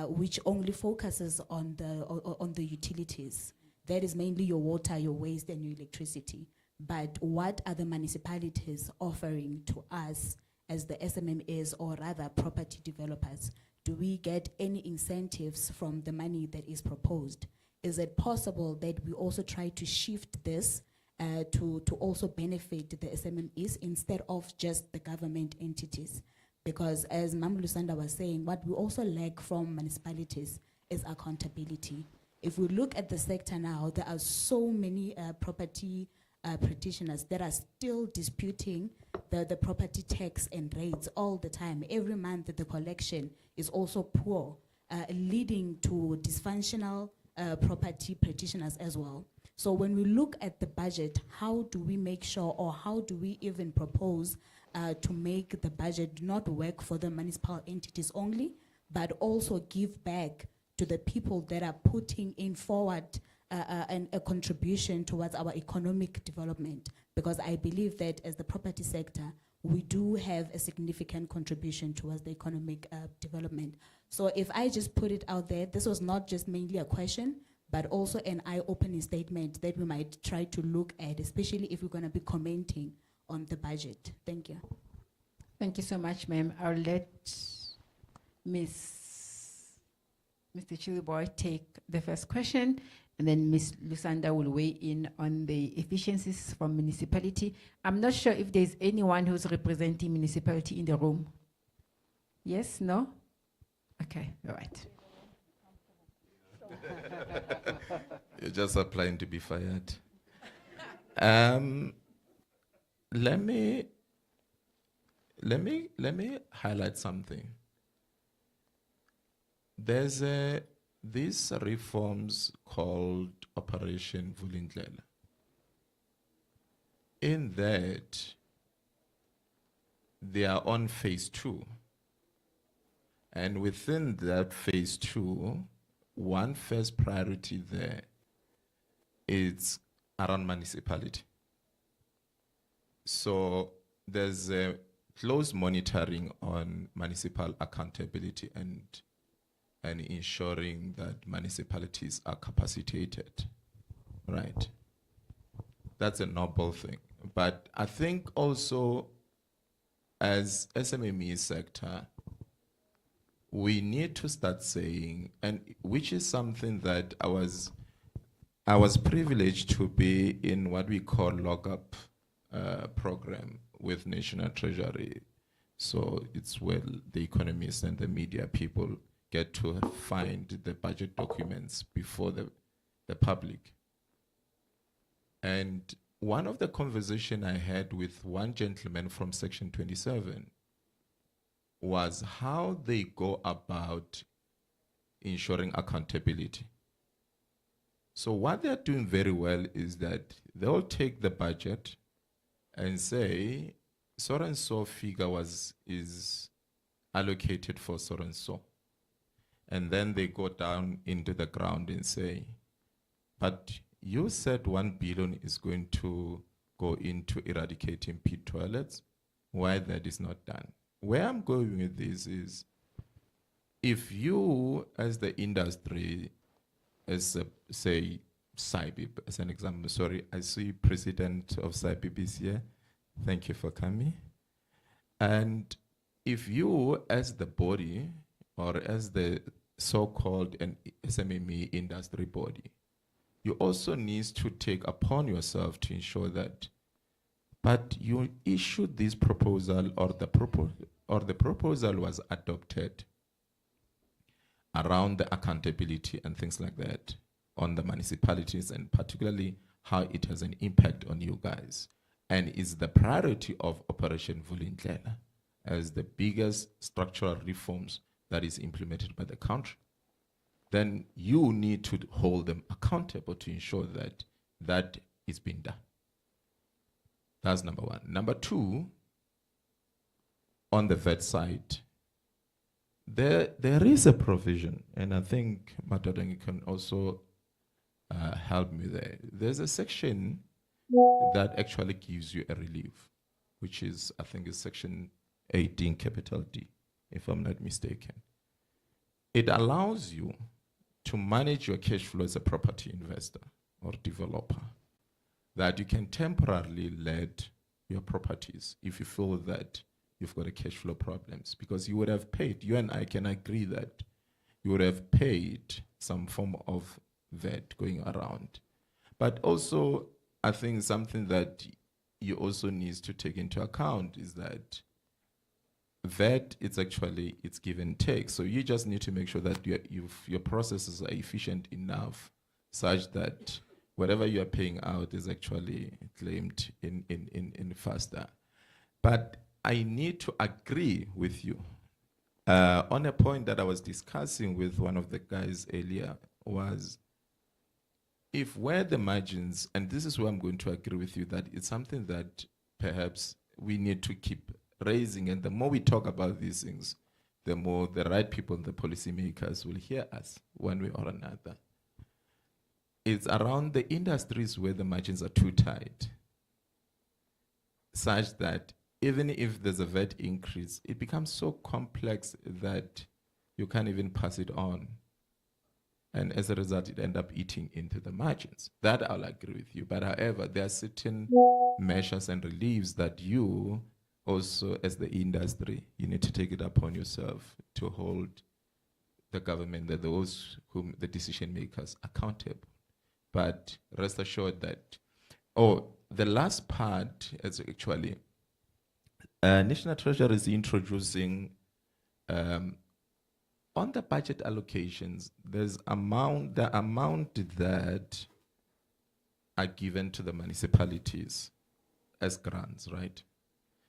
which only focuses on the utilities. That is mainly your water, your waste, and your electricity. But what are the municipalities offering to us as the SMMEs, or rather property developers? Do we get any incentives from the money that is proposed? Is it possible that we also try to shift this to also benefit the SMMEs instead of just the government entities? Because as Mam Lusanda was saying, what we also lack from municipalities is accountability. If we look at the sector now, there are so many property practitioners that are still disputing the property tax and rates all the time. Every month the collection is also poor, leading to dysfunctional property practitioners as well. So when we look at the budget, how do we make sure, or how do we even propose to make the budget not work for the municipal entities only, but also give back to the people that are putting in forward a contribution towards our economic development? Because I believe that as the property sector, we do have a significant contribution towards the economic development. So if I just put it out there, this was not just mainly a question, but also an eye-opening statement that we might try to look at, especially if we're going to be commenting on the budget. Thank you. Thank you so much, ma'am. I'll let Mr. Chiliboy take the first question, and then Ms. Lusanda will weigh in on the efficiencies from municipality. I'm not sure if there's anyone who's representing municipality in the room. Yes, no? Okay, all right. You're just applying to be fired. Let me highlight something. There's these reforms called Operation Vulindlela. In that, they are on phase 2. And within that phase 2, one first priority there is around municipality. So there's a close monitoring on municipal accountability and ensuring that municipalities are capacitated, right? That's a noble thing. But I think also as SMME sector, we need to start saying, and which is something that I was privileged to be in what we call lockup program with National Treasury. So it's where the economists and the media people get to find the budget documents before the public. And one of the conversation I had with one gentleman from Section 27 was how they go about ensuring accountability. So what they're doing very well is that they'll take the budget and say, so and so figure is allocated for so and so. And then they go down into the ground and say, but you said 1 billion is going to go into eradicating pit toilets. Why that is not done? Where I'm going with this is, if you as the industry, as say SAIBIB as an example, sorry, I see President of SAIBIB is here. Thank you for coming. And if you as the body or as the so-called an SMME industry body, you also need to take upon yourself to ensure that, but you issued this proposal or the proposal was adopted around the accountability and things like that on the municipalities, and particularly how it has an impact on you guys, and is the priority of Operation Vulindlela as the biggest structural reforms that is implemented by the country, then you need to hold them accountable to ensure that that is being done. That's number one. Number two, on the vet side, there is a provision, and I think Matodangi can also help me there. There's a section that actually gives you a relief, which is, I think, is section 18, capital D, if I'm not mistaken. It allows you to manage your cash flow as a property investor or developer, that you can temporarily let your properties if you feel that you've got a cash flow problems, because you would have paid, you and I can agree that you would have paid some form of VAT going around. But also, I think something that you also need to take into account is that VAT, it's give and take. So you just need to make sure that your processes are efficient enough such that whatever you are paying out is actually claimed in faster. But I need to agree with you on a point that I was discussing with one of the guys earlier, was if where the margins, and this is where I'm going to agree with you, that it's something that perhaps we need to keep raising, and the more we talk about these things, the more the right people, the policymakers, will hear us one way or another. It's around the industries where the margins are too tight, such that even if there's a VAT increase, it becomes so complex that you can't even pass it on. And as a result, it ends up eating into the margins. That I'll agree with you. But however, there are certain measures and reliefs that you also, as the industry, you need to take it upon yourself to hold the government, those whom the decision makers, accountable. But rest assured that, the last part is actually, National Treasury is introducing, on the budget allocations, there's the amount that are given to the municipalities as grants, right?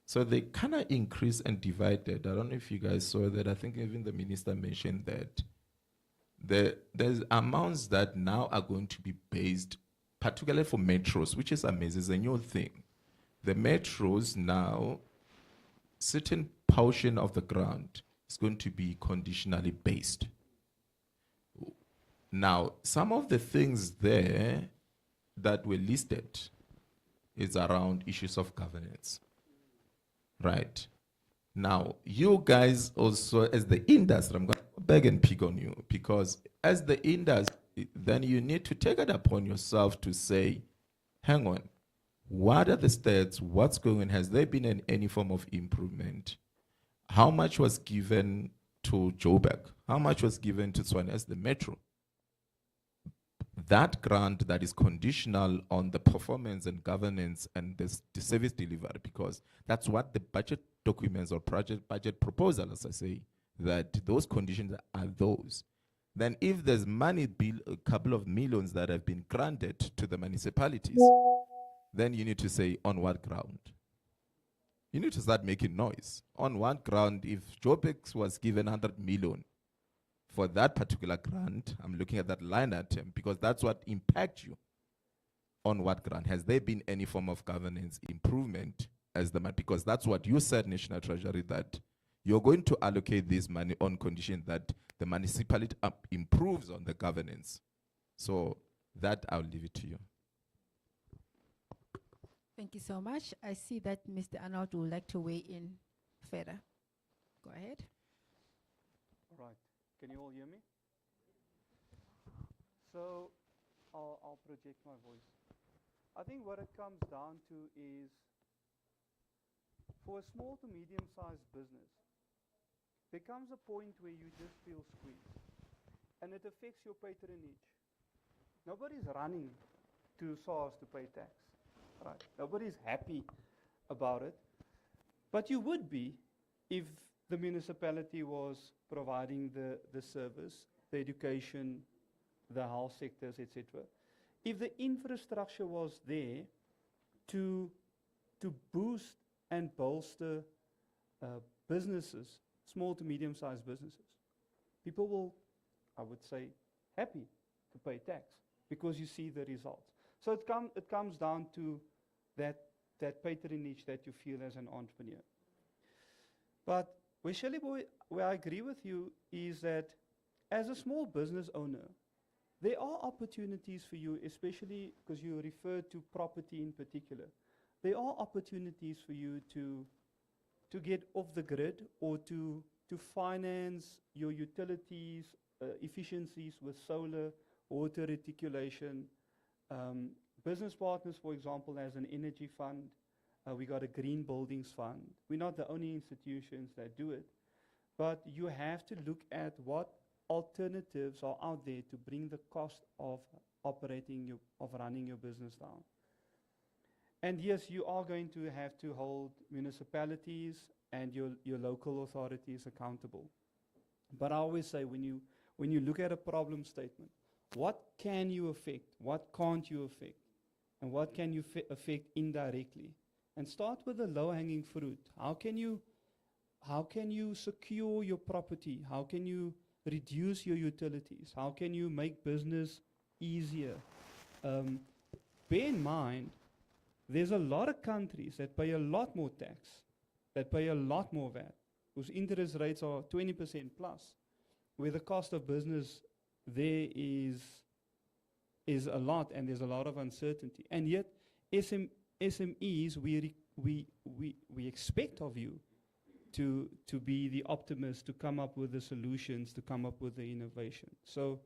So they kind of increase and divided. I don't know if you guys saw that. I think even the minister mentioned that there's amounts that now are going to be based, particularly for metros, which is amazing. It's a new thing. The metros now, certain portion of the grant is going to be conditionally based. Now, some of the things there that were listed is around issues of governance, right? Now, you guys also, as the industry, I'm going to go back and pick on you, because as the industry, then you need to take it upon yourself to say, hang on, what are the stats? What's going on? Has there been any form of improvement? How much was given to Joburg? How much was given to Tshwane as the metro? That grant that is conditional on the performance and governance and the service delivery, because that's what the budget documents or project budget proposal, as I say, that those conditions are those. Then if there's money bill, a couple of millions that have been granted to the municipalities, then you need to say on what ground? You need to start making noise. On what ground, if Joburg was given 100 million for that particular grant, I'm looking at that line item because that's what impacts you. On what ground? Has there been any form of governance improvement as the because that's what you said, National Treasury, that you're going to allocate this money on condition that the municipality improves on the governance. So that I'll leave it to you. Thank you so much. I see that Mr. Arnold would like to weigh in further. Go ahead. All right. Can you all hear me? So I'll project my voice. I think what it comes down to is for a small to medium-sized business, there comes a point where you just feel squeezed and it affects your patronage. Nobody's running to SARS to pay tax, right? Nobody's happy about it, but you would be if the municipality was providing the service, the education, the health sectors, etc. If the infrastructure was there to boost and bolster businesses, small to medium-sized businesses, people will, I would say, happy to pay tax because you see the results. So it comes down to that patronage that you feel as an entrepreneur. But where I agree with you is that as a small business owner, there are opportunities for you, especially because you referred to property in particular. There are opportunities for you to get off the grid or to finance your utilities, efficiencies with solar, water reticulation. Business Partners, for example, has an energy fund. We got a green buildings fund. We're not the only institutions that do it, but you have to look at what alternatives are out there to bring the cost of running your business down. And yes, you are going to have to hold municipalities and your local authorities accountable. But I always say when you look at a problem statement, what can you affect? What can't you affect? And what can you affect indirectly? And start with the low-hanging fruit. How can you secure your property? How can you reduce your utilities? How can you make business easier? Bear in mind, there's a lot of countries that pay a lot more tax, that pay a lot more VAT, whose interest rates are 20% plus, where the cost of business there is a lot, and there's a lot of uncertainty. And yet, SMEs, we expect of you to be the optimist, to come up with the solutions, to come up with the innovation. So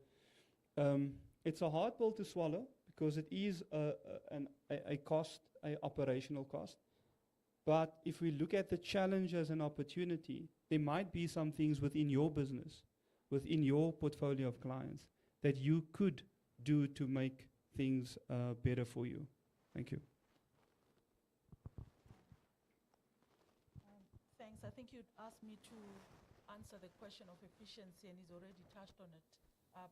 it's a hard pill to swallow because it is a cost, an operational cost. But if we look at the challenge as an opportunity, there might be some things within your business, within your portfolio of clients, that you could do to make things better for you. Thank you. Thanks. I think you'd asked me to answer the question of efficiency, and he's already touched on it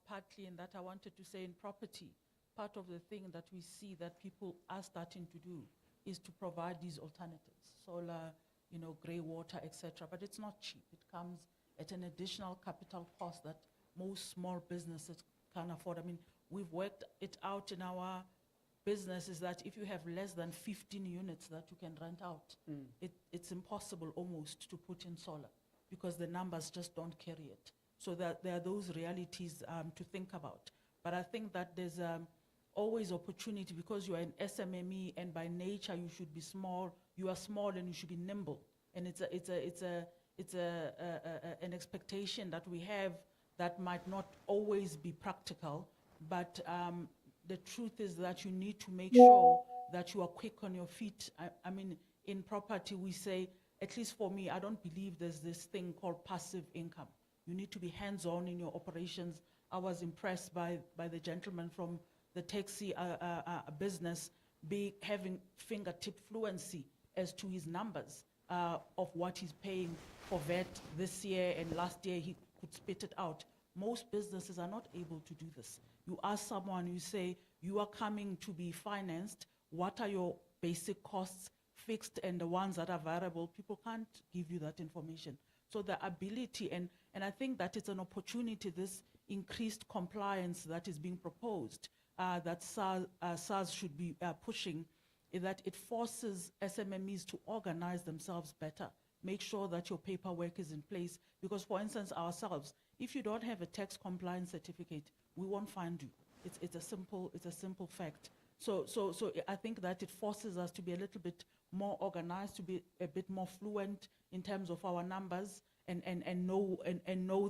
partly in that I wanted to say in property, part of the thing that we see that people are starting to do is to provide these alternatives, solar, grey water, etc. But it's not cheap. It comes at an additional capital cost that most small businesses can't afford. I mean, we've worked it out in our business is that if you have less than 15 units that you can rent out, it's impossible almost to put in solar because the numbers just don't carry it. So there are those realities to think about. But I think that there's always opportunity because you are an SMME and by nature you should be small. You are small and you should be nimble. And it's an expectation that we have that might not always be practical. But the truth is that you need to make sure that you are quick on your feet. I mean, in property we say, at least for me, I don't believe there's this thing called passive income. You need to be hands-on in your operations. I was impressed by the gentleman from the taxi business having fingertip fluency as to his numbers of what he's paying for VAT this year, and last year he could spit it out. Most businesses are not able to do this. You ask someone, you say, you are coming to be financed, what are your basic costs, fixed and the ones that are variable? People can't give you that information. So the ability, and I think that it's an opportunity, this increased compliance that is being proposed, that SARS should be pushing, is that it forces SMMEs to organize themselves better, make sure that your paperwork is in place. Because for instance, ourselves, if you don't have a tax compliance certificate, we won't find you. It's a simple fact. So I think that it forces us to be a little bit more organized, to be a bit more fluent in terms of our numbers, and know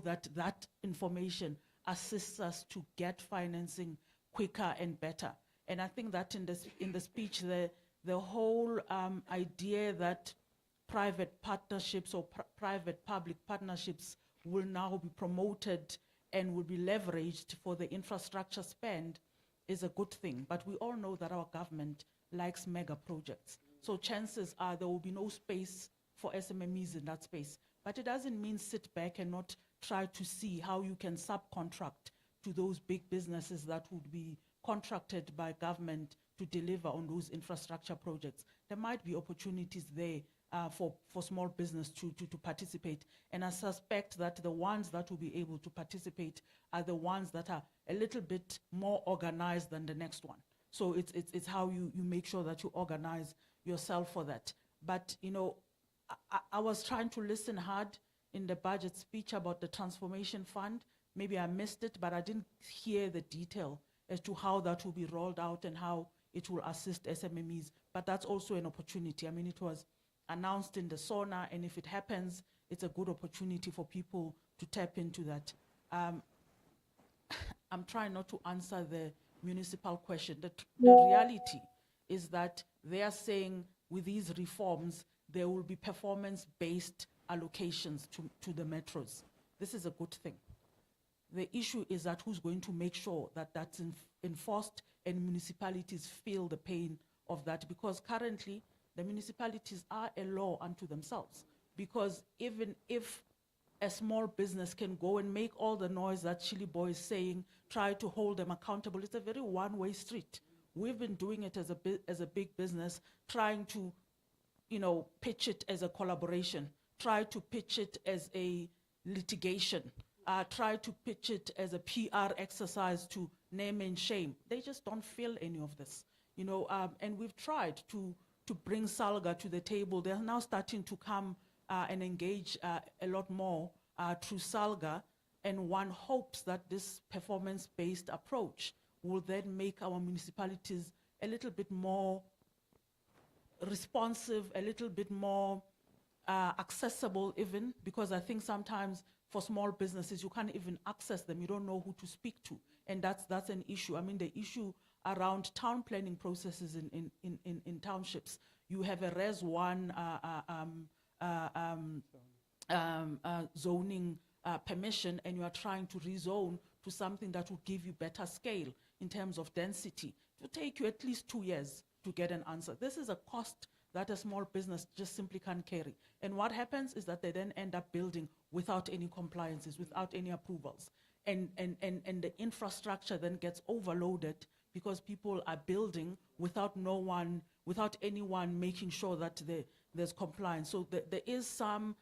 that information assists us to get financing quicker and better. And I think that in the speech, the whole idea that private partnerships or private-public partnerships will now be promoted and will be leveraged for the infrastructure spend is a good thing. But we all know that our government likes mega projects. So chances are there will be no space for SMMEs in that space. But it doesn't mean sit back and not try to see how you can subcontract to those big businesses that would be contracted by government to deliver on those infrastructure projects. There might be opportunities there for small business to participate. And I suspect that the ones that will be able to participate are the ones that are a little bit more organized than the next one. So it's how you make sure that you organize yourself for that. But, you know, I was trying to listen hard in the budget speech about the transformation fund. Maybe I missed it, but I didn't hear the detail as to how that will be rolled out and how it will assist SMMEs. But that's also an opportunity. I mean, it was announced in the SONA, and if it happens, it's a good opportunity for people to tap into that. I'm trying not to answer the municipal question. The reality is that they are saying with these reforms, there will be performance-based allocations to the metros. This is a good thing. The issue is that who's going to make sure that that's enforced and municipalities feel the pain of that, because currently the municipalities are a law unto themselves. Because even if a small business can go and make all the noise that Chili Boy is saying, try to hold them accountable, it's a very one-way street. We've been doing it as a big business, trying to, you know, pitch it as a collaboration, try to pitch it as a litigation, try to pitch it as a PR exercise to name and shame. They just don't feel any of this, you know. And we've tried to bring SALGA to the table. They're now starting to come and engage a lot more through SALGA, and one hopes that this performance-based approach will then make our municipalities a little bit more responsive, a little bit more accessible even, because I think sometimes for small businesses, you can't even access them. You don't know who to speak to, and that's an issue. I mean, the issue around town planning processes in townships. You have a Res 1 zoning permission, and you are trying to rezone to something that will give you better scale in terms of density. It will take you at least 2 years to get an answer. This is a cost that a small business just simply can't carry. And what happens is that they then end up building without any compliances, without any approvals. And the infrastructure then gets overloaded because people are building without anyone making sure that there's compliance. So there is some,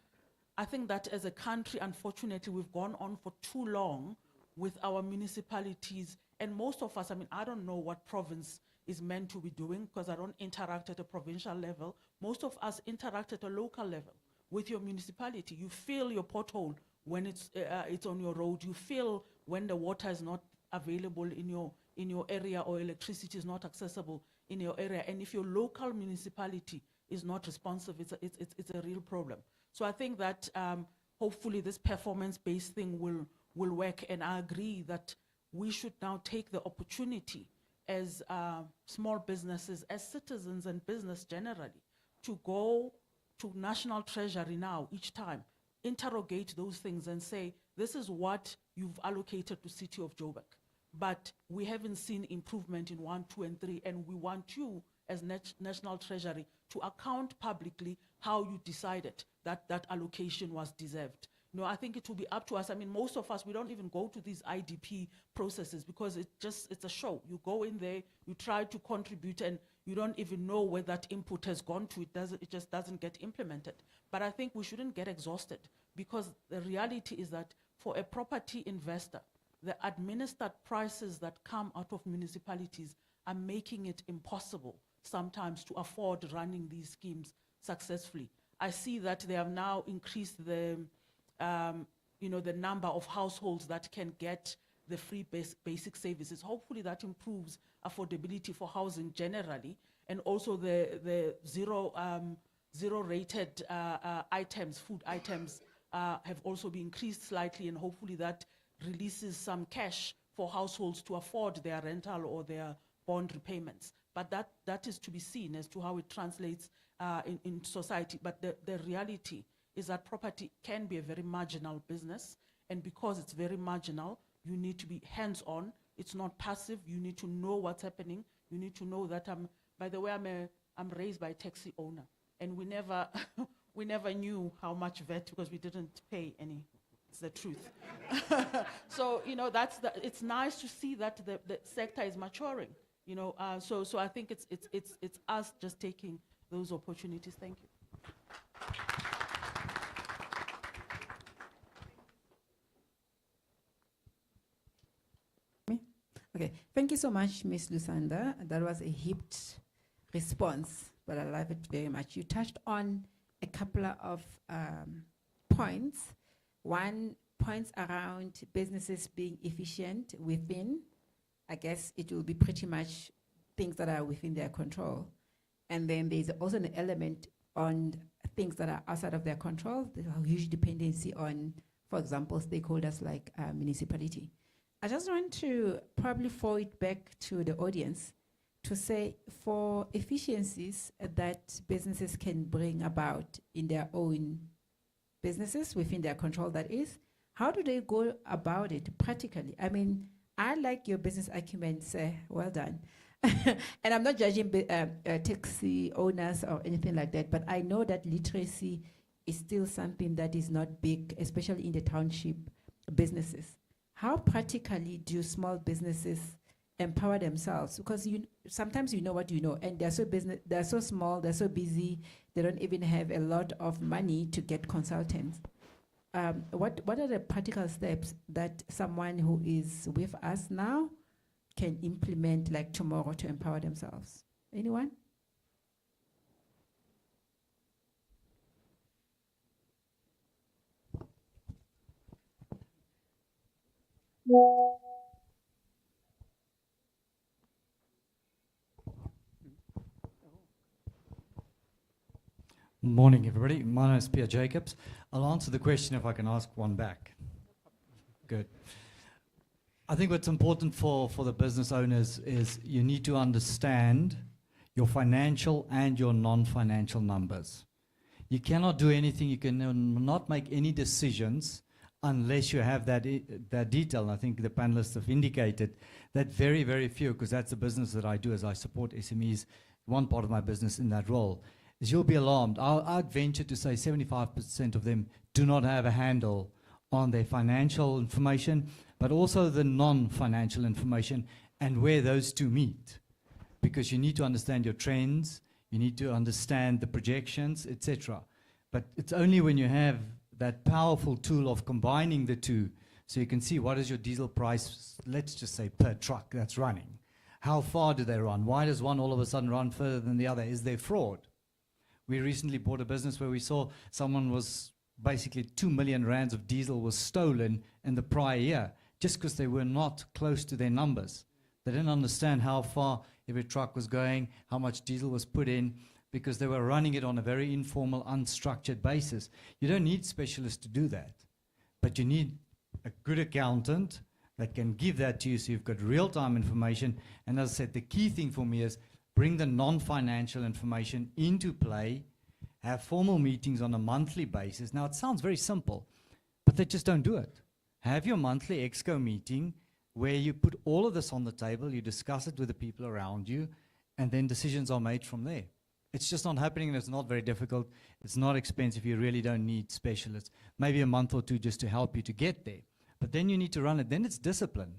I think that as a country, unfortunately, we've gone on for too long with our municipalities. And most of us, I mean, I don't know what province is meant to be doing because I don't interact at a provincial level. Most of us interact at a local level with your municipality. You feel your pothole when it's on your road. You feel when the water is not available in your area, or electricity is not accessible in your area, and if your local municipality is not responsive, it's a real problem. So I think that hopefully this performance-based thing will work, and I agree that we should now take the opportunity as small businesses, as citizens and business generally, to go to National Treasury now each time, interrogate those things and say, this is what you've allocated to City of Joburg, but we haven't seen improvement in 1, 2, and 3, and we want you as National Treasury to account publicly how you decided that that allocation was deserved. No, I think it will be up to us. I mean, most of us, we don't even go to these IDP processes because it's a show. You go in there, you try to contribute, and you don't even know where that input has gone to. It just doesn't get implemented. But I think we shouldn't get exhausted, because the reality is that for a property investor, the administered prices that come out of municipalities are making it impossible sometimes to afford running these schemes successfully. I see that they have now increased the the number of households that can get the free basic services. Hopefully that improves affordability for housing generally, and also the zero rated items, food items, have also been increased slightly, and hopefully that releases some cash for households to afford their rental or their bond repayments. But that is to be seen as to how it translates in society. But the reality is that property can be a very marginal business, and because it's very marginal, you need to be hands-on. It's not passive. You need to know what's happening. You need to know that by the way, I'm raised by a taxi owner, and we never we never knew how much VAT because we didn't pay any. It's the truth. So it's nice to see that the sector is maturing. So I think it's us just taking those opportunities. Thank you. Okay, thank you so much, Ms. Lusanda. That was a heaped response, but I love it very much. You touched on a couple of points. One, points around businesses being efficient within. I guess it will be pretty much things that are within their control. And then there's also an element on things that are outside of their control. There's a huge dependency on, for example, stakeholders like municipality. I just want to probably forward it back to the audience to say, for efficiencies that businesses can bring about in their own businesses, within their control that is, how do they go about it practically? I mean, I like your business acumen, sir, well done. And I'm not judging taxi owners or anything like that, but I know that literacy is still something that is not big, especially in the township businesses. How practically do small businesses empower themselves? Because sometimes you know what you know, and they're so small, they're so busy, they don't even have a lot of money to get consultants. What are the practical steps that someone who is with us now can implement like tomorrow to empower themselves? Anyone? Morning, everybody. My name is Pierre Jacobs. I'll answer the question if I can ask one back. Good. I think what's important for the business owners is you need to understand your financial and your non-financial numbers. You cannot do anything, you can not make any decisions unless you have that detail. And I think the panelists have indicated that very, very few, because that's the business that I do as I support SMEs, one part of my business in that role, is you'll be alarmed. I'd venture to say 75% of them do not have a handle on their financial information, but also the non-financial information and where those two meet. Because you need to understand your trends, you need to understand the projections, etc. But it's only when you have that powerful tool of combining the two, so you can see what is your diesel price, let's just say per truck that's running. How far do they run? Why does one all of a sudden run further than the other? Is there fraud? We recently bought a business where we saw someone was basically 2 million rands of diesel was stolen in the prior year. just because they were not close to their numbers. They didn't understand how far every truck was going, how much diesel was put in, because they were running it on a very informal, unstructured basis. You don't need specialists to do that, but you need a good accountant that can give that to you so you've got real-time information. And as I said, the key thing for me is bring the non-financial information into play, have formal meetings on a monthly basis. Now, it sounds very simple, but they just don't do it. Have your monthly EXCO meeting where you put all of this on the table, you discuss it with the people around you, and then decisions are made from there. It's just not happening, and it's not very difficult. It's not expensive. You really don't need specialists. Maybe a month or two just to help you to get there. But then you need to run it. Then it's discipline.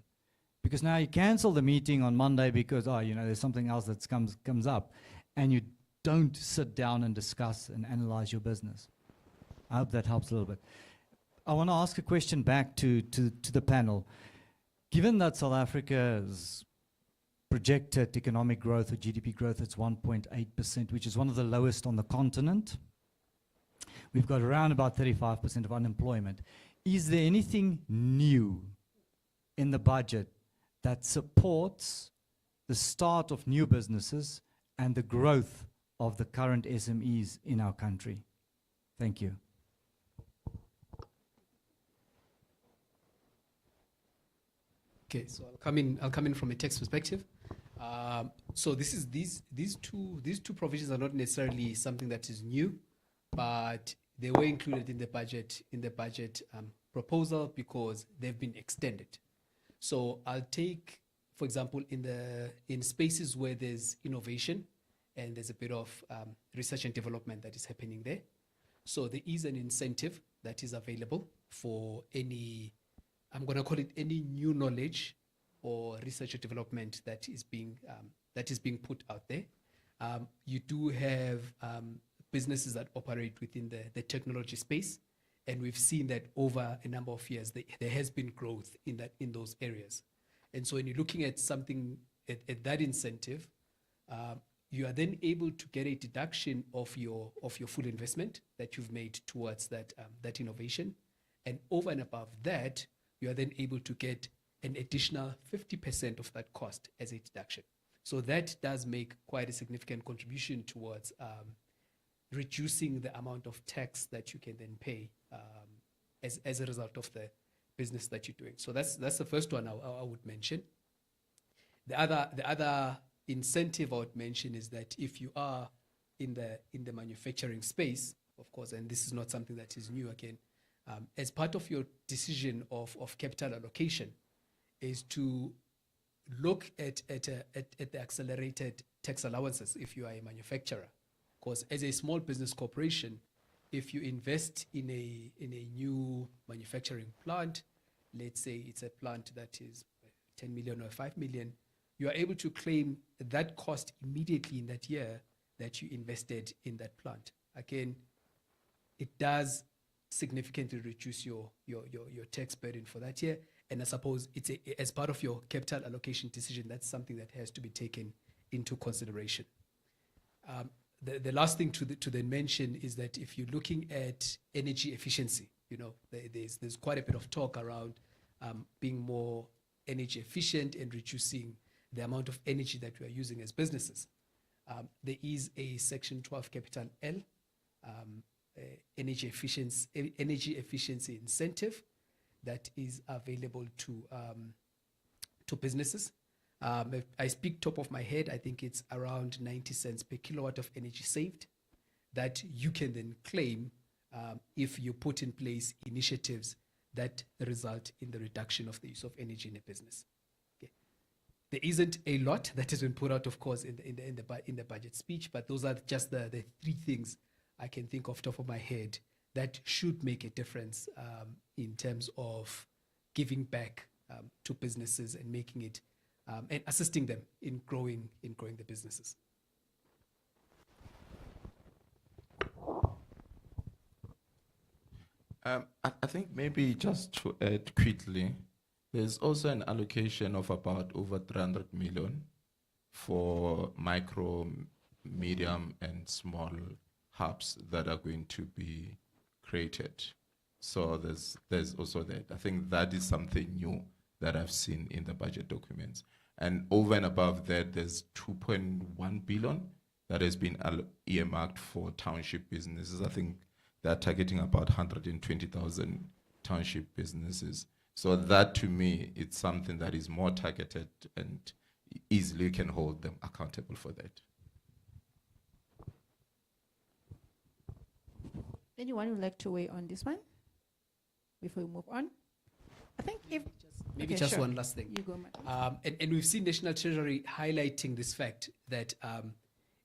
Because now you cancel the meeting on Monday because, there's something else that comes up. And you don't sit down and discuss and analyze your business. I hope that helps a little bit. I want to ask a question back to the panel. Given that South Africa's projected economic growth or GDP growth is 1.8%, which is one of the lowest on the continent, we've got around about 35% of unemployment. Is there anything new in the budget that supports the start of new businesses and the growth of the current SMEs in our country? Thank you. Okay, so I'll come in from a tax perspective. So these two provisions are not necessarily something that is new, but they were included in the budget proposal because they've been extended. So I'll take, for example, in spaces where there's innovation and there's a bit of research and development that is happening there. So there is an incentive that is available for any, I'm going to call it any new knowledge or research or development that is being put out there. You do have businesses that operate within the technology space, and we've seen that over a number of years there has been growth in those areas. And so when you're looking at something at that incentive, you are then able to get a deduction of your full investment that you've made towards that innovation, and over and above that, you are then able to get an additional 50% of that cost as a deduction. So that does make quite a significant contribution towards reducing the amount of tax that you can then pay as a result of the business that you're doing. So that's the first one I would mention. The other incentive I would mention is that if you are in the manufacturing space, of course, and this is not something that is new again, as part of your decision of capital allocation is to look at the accelerated tax allowances if you are a manufacturer. Because as a small business corporation, if you invest in a new manufacturing plant, let's say it's a plant that is 10 million or 5 million, you are able to claim that cost immediately in that year that you invested in that plant. Again, it does significantly reduce your tax burden for that year. And I suppose it's as part of your capital allocation decision, that's something that has to be taken into consideration. The last thing to then mention is that if you're looking at energy efficiency, there's quite a bit of talk around being more energy efficient and reducing the amount of energy that we are using as businesses. There is a Section 12 capital L, energy efficiency incentive that is available to businesses. If I speak top of my head, I think it's around 90 cents per kilowatt of energy saved that you can then claim if you put in place initiatives that result in the reduction of the use of energy in a business. Okay. There isn't a lot that has been put out, of course, in the budget speech, but those are just the three things I can think of top of my head that should make a difference in terms of giving back to businesses and making it and assisting them in growing the businesses. I think maybe just to add quickly, there's also an allocation of about over 300 million for micro, medium, and small hubs that are going to be created. So there's also that. I think that is something new that I've seen in the budget documents. And over and above that, there's 2.1 billion that has been earmarked for township businesses. I think they're targeting about 120,000 township businesses. So that, to me, it's something that is more targeted and easily can hold them accountable for that. Anyone would like to weigh on this one before we move on? I think if Maybe okay, just sure. one last thing. You go, madam. And we've seen National Treasury highlighting this fact that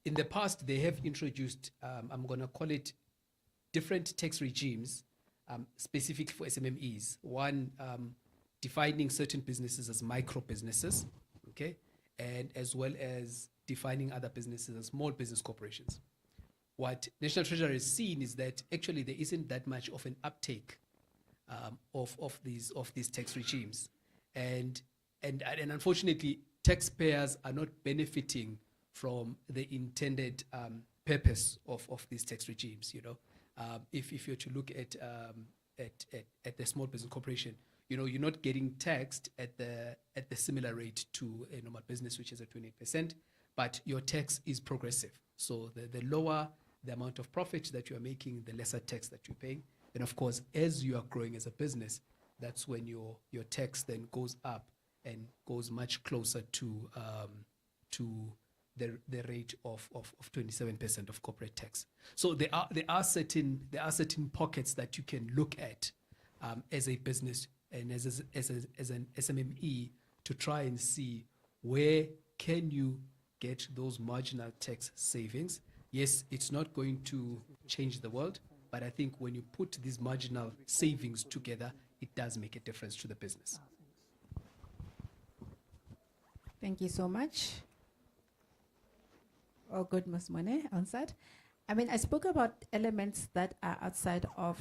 in the past they have introduced, I'm going to call it different tax regimes specific for SMMEs. One, defining certain businesses as micro businesses, okay? And as well as defining other businesses as small business corporations. What National Treasury has seen is that actually there isn't that much of an uptake of these tax regimes, and unfortunately, taxpayers are not benefiting from the intended purpose of these tax regimes. You know, if you're to look at the small business corporation, you know, you're not getting taxed at the similar rate to a normal business, which is at 28%, but your tax is progressive. So the lower the amount of profit that you are making, the lesser tax that you're paying. And of course, as you are growing as a business, that's when your tax then goes up and goes much closer to the rate of 27% of corporate tax. So there are certain pockets that you can look at as a business and as an SMME to try and see where can you get those marginal tax savings. Yes, it's not going to change the world, but I think when you put these marginal savings together, it does make a difference to the business. Thank you so much. Oh, good, Ms. Mone, answered. I mean, I spoke about elements that are outside of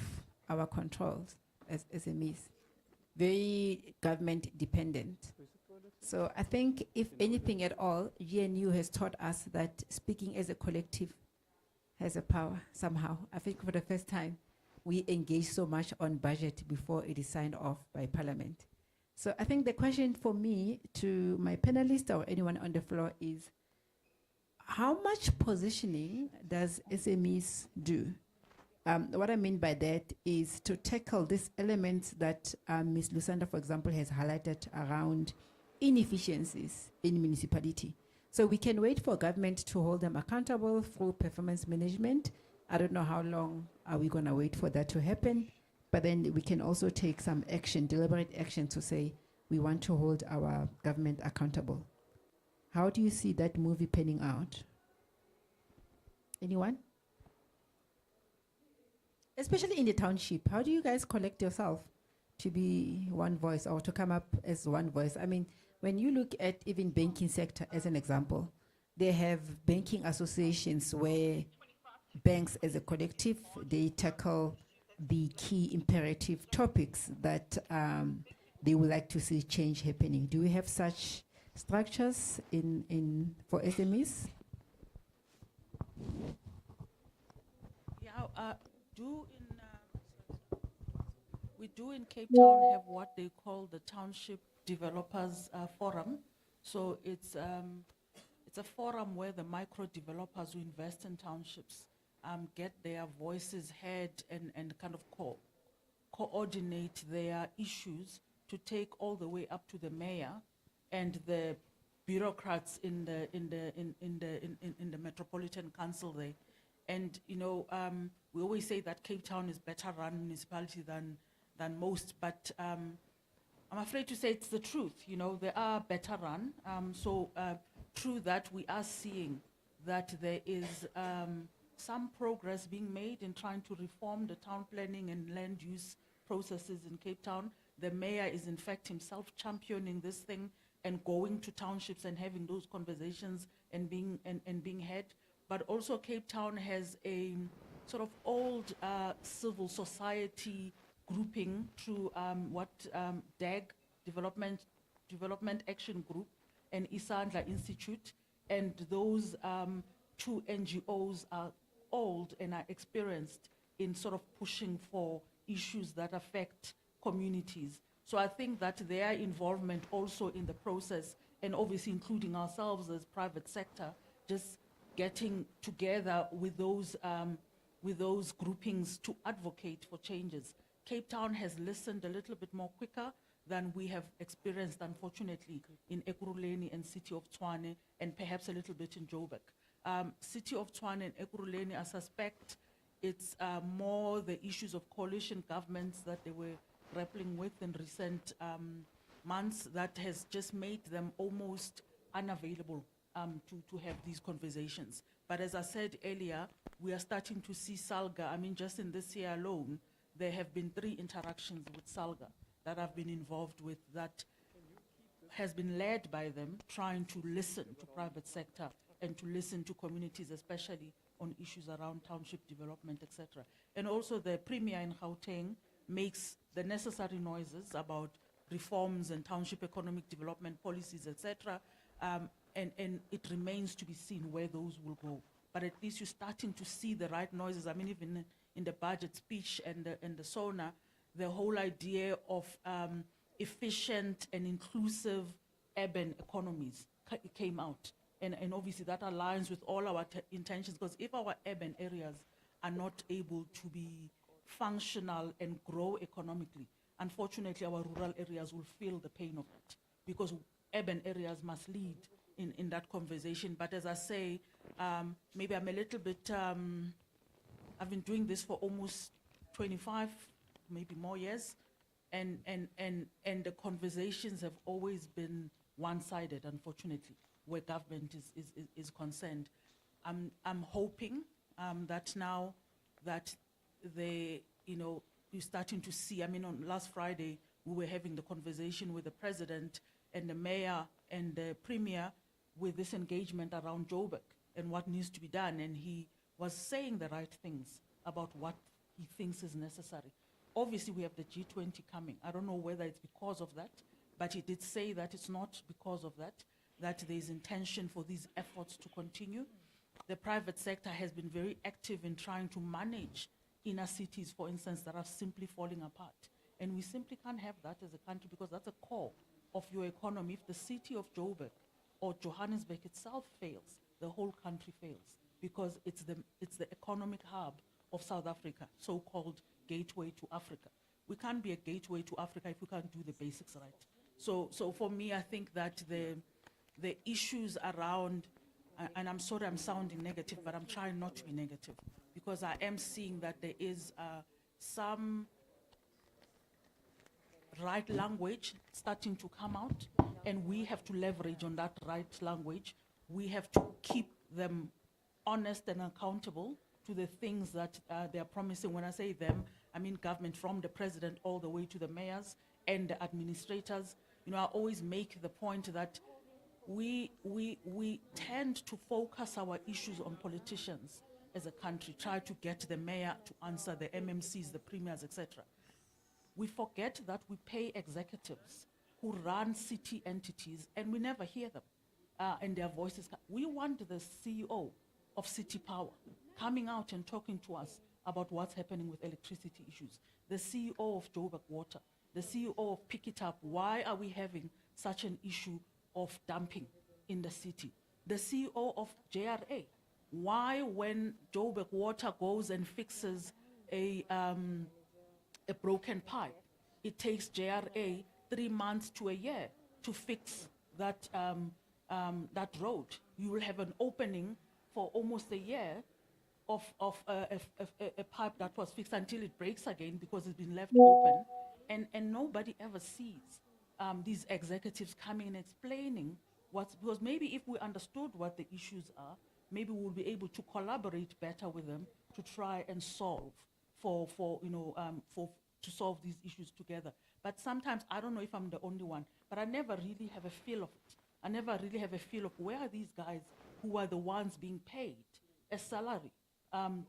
our controls as SMEs, very government dependent. So I think if anything at all, GNU has taught us that speaking as a collective has a power somehow. I think for the first time, we engage so much on budget before it is signed off by Parliament. So I think the question for me to my panelists or anyone on the floor is, how much positioning does SMEs do? What I mean by that is to tackle these elements that Ms. Lusanda, for example, has highlighted around inefficiencies in municipality. So we can wait for government to hold them accountable through performance management. I don't know how long are we going to wait for that to happen, but then we can also take some action, deliberate action to say we want to hold our government accountable. How do you see that movie panning out? Anyone? Especially in the township, how do you guys collect yourself to be one voice or to come up as one voice? I mean, when you look at even banking sector as an example, they have banking associations where banks as a collective, they tackle the key imperative topics that they would like to see change happening. Do we have such structures for SMEs? Yeah, we do in Cape Town have what they call the Township Developers Forum. So it's a forum where the micro developers who invest in townships get their voices heard and kind of coordinate their issues to take all the way up to the mayor and the bureaucrats in the Metropolitan Council there. And you know, we always say that Cape Town is better run municipality than most, but I'm afraid to say it's the truth. You know, they are better run. Through that, we are seeing that there is some progress being made in trying to reform the town planning and land use processes in Cape Town. The mayor is in fact himself championing this thing and going to townships and having those conversations and being heard. But also Cape Town has a sort of old civil society grouping through DAG, Development Action Group, and Isandla Institute. And those two NGOs are old and are experienced in sort of pushing for issues that affect communities. So I think that their involvement also in the process, and obviously including ourselves as private sector, just getting together with those groupings to advocate for changes. Cape Town has listened a little bit more quicker than we have experienced, unfortunately, in Ekurhuleni and City of Tshwane, and perhaps a little bit in Joburg. City of Tshwane and Ekurhuleni, I suspect it's more the issues of coalition governments that they were grappling with in recent months that has just made them almost unavailable to have these conversations. But as I said earlier, we are starting to see SALGA. I mean, just in this year alone, there have been 3 interactions with SALGA that I've been involved with that has been led by them, trying to listen to private sector and to listen to communities, especially on issues around township development, etc. And also the Premier in Gauteng makes the necessary noises about reforms and township economic development policies, etc. And it remains to be seen where those will go. But at least you're starting to see the right noises. I mean, even in the budget speech and the SONA, the whole idea of efficient and inclusive urban economies came out. And obviously that aligns with all our intentions, because if our urban areas are not able to be functional and grow economically, unfortunately our rural areas will feel the pain of it, because urban areas must lead in that conversation. But as I say, maybe I'm a little bit, I've been doing this for almost 25, maybe more years, and the conversations have always been one-sided, unfortunately, where government is concerned. I'm hoping that now that you're starting to see, I mean, on last Friday, we were having the conversation with the president and the mayor and the premier with this engagement around Joburg and what needs to be done. And he was saying the right things about what he thinks is necessary. Obviously, we have the G20 coming. I don't know whether it's because of that, but he did say that it's not because of that, that there's intention for these efforts to continue. The private sector has been very active in trying to manage inner cities, for instance, that are simply falling apart. And we simply can't have that as a country, because that's a core of your economy. If the city of Joburg or Johannesburg itself fails, the whole country fails, because it's the economic hub of South Africa, so-called gateway to Africa. We can't be a gateway to Africa if we can't do the basics right. So for me, I think that the issues around, and I'm sorry I'm sounding negative, but I'm trying not to be negative, because I am seeing that there is some right language starting to come out, and we have to leverage on that right language. We have to keep them honest and accountable to the things that they are promising. When I say them, I mean government, from the president all the way to the mayors and the administrators. I always make the point that we tend to focus our issues on politicians as a country, try to get the mayor to answer, the MMCs, the premiers, etc. We forget that we pay executives who run city entities, and we never hear them and their voices. We want the CEO of City Power coming out and talking to us about what's happening with electricity issues, the CEO of Joburg Water, the CEO of Pick It Up. Why are we having such an issue of dumping in the city? The CEO of JRA. Why, when Joburg Water goes and fixes a broken pipe, it takes JRA 3 months to a year to fix that road? You will have an opening for almost a year of a pipe that was fixed until it breaks again because it's been left open, and nobody ever sees these executives coming and explaining because maybe if we understood what the issues are, maybe we'll be able to collaborate better with them to try and solve to solve these issues together. But sometimes, I don't know if I'm the only one, but I never really have a feel of it. I never really have a feel of where are these guys who are the ones being paid a salary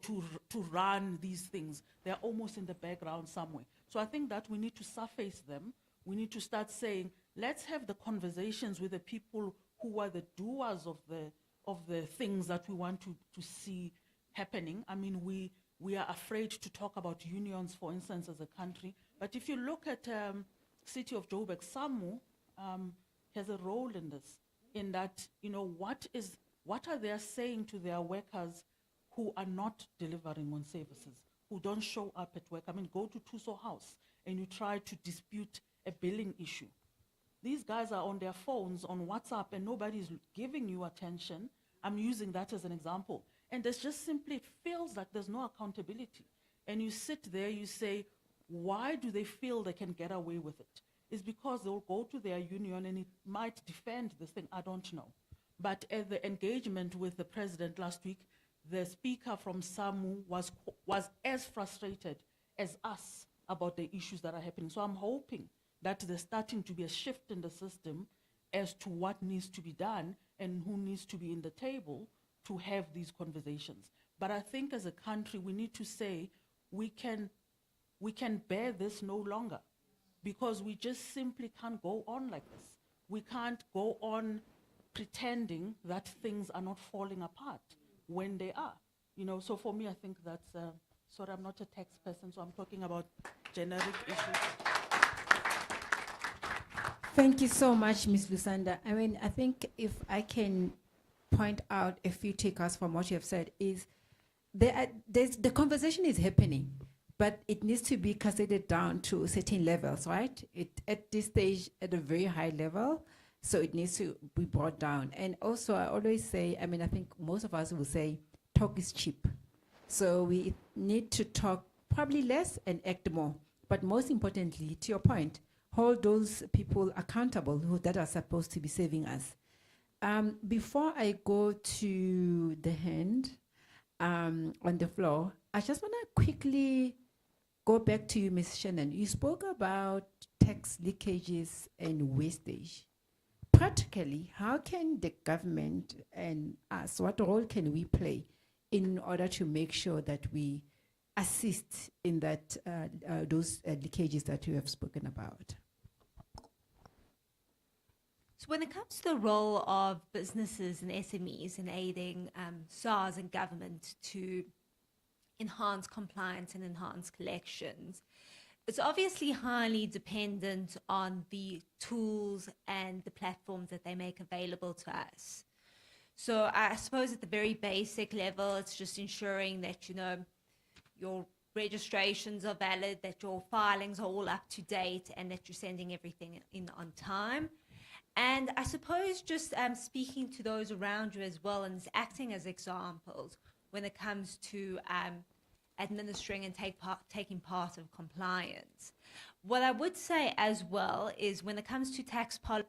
to run these things. They're almost in the background somewhere. So I think that we need to surface them. We need to start saying, let's have the conversations with the people who are the doers of the things that we want to see happening. I mean, we are afraid to talk about unions, for instance, as a country. But if you look at city of Joburg, SAMU, has a role in this, in that, what are they saying to their workers who are not delivering on services, who don't show up at work? I mean, go to Tuso House and you try to dispute a billing issue. These guys are on their phones, on WhatsApp, and nobody's giving you attention. I'm using that as an example. And there's just simply, it feels like there's no accountability. And you sit there, you say, why do they feel they can get away with it? It's because they'll go to their union and it might defend this thing, I don't know. But at the engagement with the president last week, the speaker from SAMU was as frustrated as us about the issues that are happening. So I'm hoping that there's starting to be a shift in the system as to what needs to be done and who needs to be in the table to have these conversations. But I think as a country, we need to say, we can bear this no longer, because we just simply can't go on like this. We can't go on pretending that things are not falling apart when they are. So for me, I think that's, sorry, I'm not a tax person, so I'm talking about generic issues. Thank you so much, Ms. Lusanda. I mean, I think if I can point out a few takeaways from what you have said is the conversation is happening, but it needs to be cascaded down to certain levels, right? At this stage, at a very high level, so it needs to be brought down. And also, I always say, I mean, I think most of us will say, talk is cheap. So we need to talk probably less and act more. But most importantly, to your point, hold those people accountable that are supposed to be saving us. Before I go to the hand on the floor, I just want to quickly go back to you, Ms. Shannon. You spoke about tax leakages and wastage. Practically, how can the government and us, what role can we play in order to make sure that we assist in that those leakages that you have spoken about? So when it comes to the role of businesses and SMEs in aiding SARS and government to enhance compliance and enhance collections, it's obviously highly dependent on the tools and the platforms that they make available to us. So I suppose at the very basic level, it's just ensuring that, your registrations are valid, that your filings are all up to date, and that you're sending everything in on time. And I suppose just speaking to those around you as well and acting as examples when it comes to administering and taking part of compliance. What I would say as well is when it comes to tax policy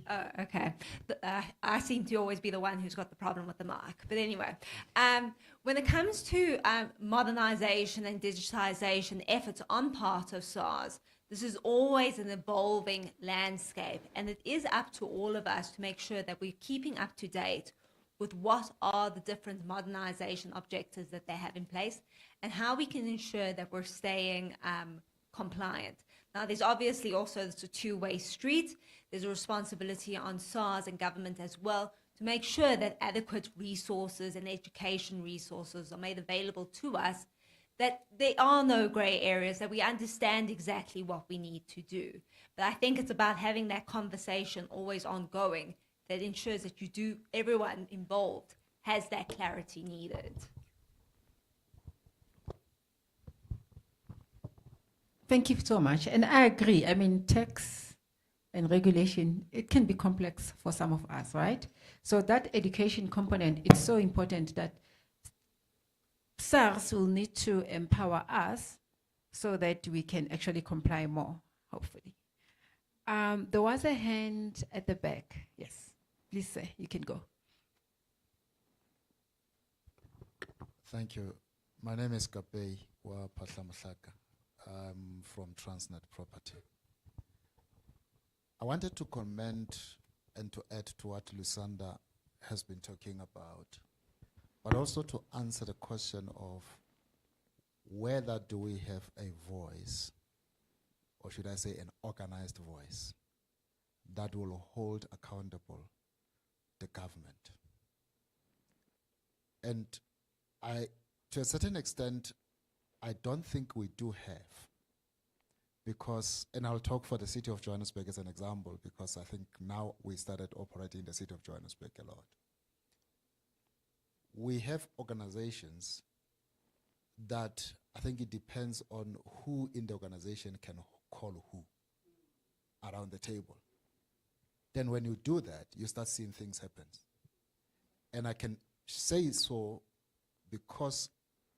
and okay. I seem to always be the one who's got the problem with the mic. But anyway, when it comes to modernization and digitization efforts on part of SARS, this is always an evolving landscape, and it is up to all of us to make sure that we're keeping up to date with what are the different modernization objectives that they have in place and how we can ensure that we're staying compliant. Now, there's obviously also it's a two-way street. There's a responsibility on SARS and government as well to make sure that adequate resources and education resources are made available to us, that there are no gray areas, that we understand exactly what we need to do. But I think it's about having that conversation always ongoing that ensures that everyone involved has that clarity needed. Thank you so much. And I agree. I mean, tax and regulation, it can be complex for some of us, right? So that education component, it's so important that SARS will need to empower us so that we can actually comply more, hopefully. There was a hand at the back. Yes, please, sir, you can go. Thank you. My name is Kapei Wa Patlamasaka. I'm from Transnet Property. I wanted to comment and to add to what Lusanda has been talking about, but also to answer the question of whether do we have a voice, or should I say an organized voice, that will hold accountable the government. And to a certain extent, I don't think we do have, because, and I'll talk for the city of Johannesburg as an example, because I think now we started operating in the city of Johannesburg a lot. We have organizations that I think it depends on who in the organization can call who around the table. Then when you do that, you start seeing things happen. And I can say so because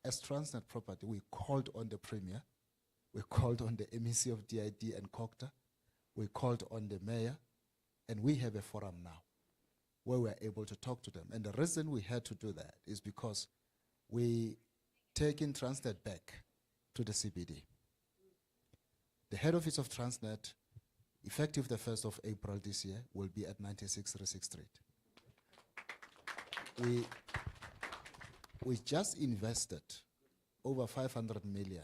as Transnet Property, we called on the Premier, we called on the MEC of DID and COGTA, we called on the Mayor, and we have a forum now where we're able to talk to them. And the reason we had to do that is because we taking Transnet back to the CBD. The head office of Transnet, effective the 1st of April this year, will be at 96 Resick Street. We just invested over 500 million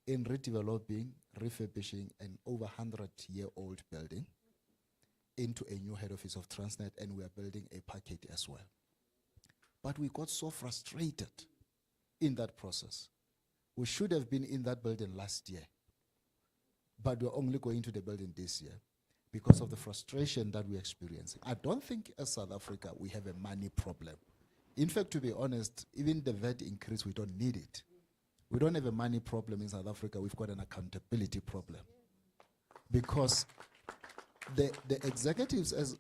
in redeveloping, refurbishing an over 100-year-old building into a new head office of Transnet, and we are building a packet as well. But we got so frustrated in that process. We should have been in that building last year, but we're only going to the building this year because of the frustration that we're experiencing. I don't think as South Africa we have a money problem. In fact, to be honest, even the VAT increase, we don't need it. We don't have a money problem in South Africa, we've got an accountability problem. Because the executives, as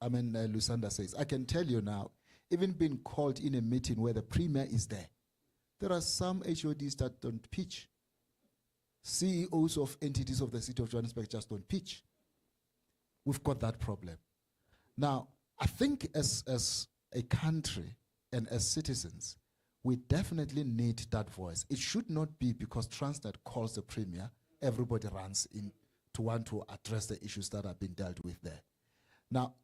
Lusanda says, I can tell you now, even being called in a meeting where the Premier is there are some HODs that don't pitch. CEOs of entities of the city of Johannesburg just don't pitch. We've got that problem. Now, I think as a country and as citizens, we definitely need that voice. It should not be because Transnet calls the Premier, everybody runs in to want to address the issues that have been dealt with there. Now,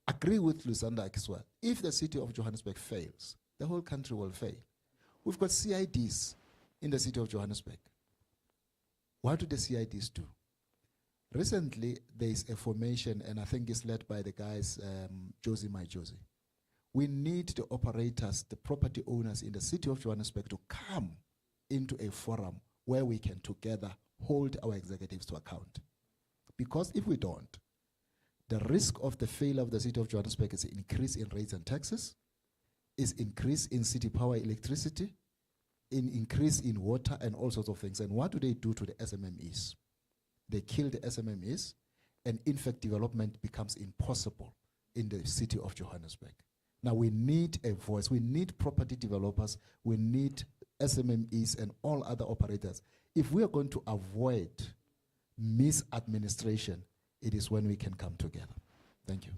agree with Lusanda as well. If the city of Johannesburg fails, the whole country will fail. We've got CIDs in the city of Johannesburg. What do the CIDs do? Recently, there is a formation, and I think it's led by the guys, Josie My Josie. We need the operators, the property owners in the city of Johannesburg to come into a forum where we can together hold our executives to account. Because if we don't, the risk of the failure of the city of Johannesburg is an increase in rates and taxes, is increase in city power electricity, in increase in water and all sorts of things. And what do they do to the SMMEs? They kill the SMMEs, and in fact development becomes impossible in the city of Johannesburg. Now we need a voice, we need property developers, we need SMMEs and all other operators. If we are going to avoid misadministration, it is when we can come together. Thank you.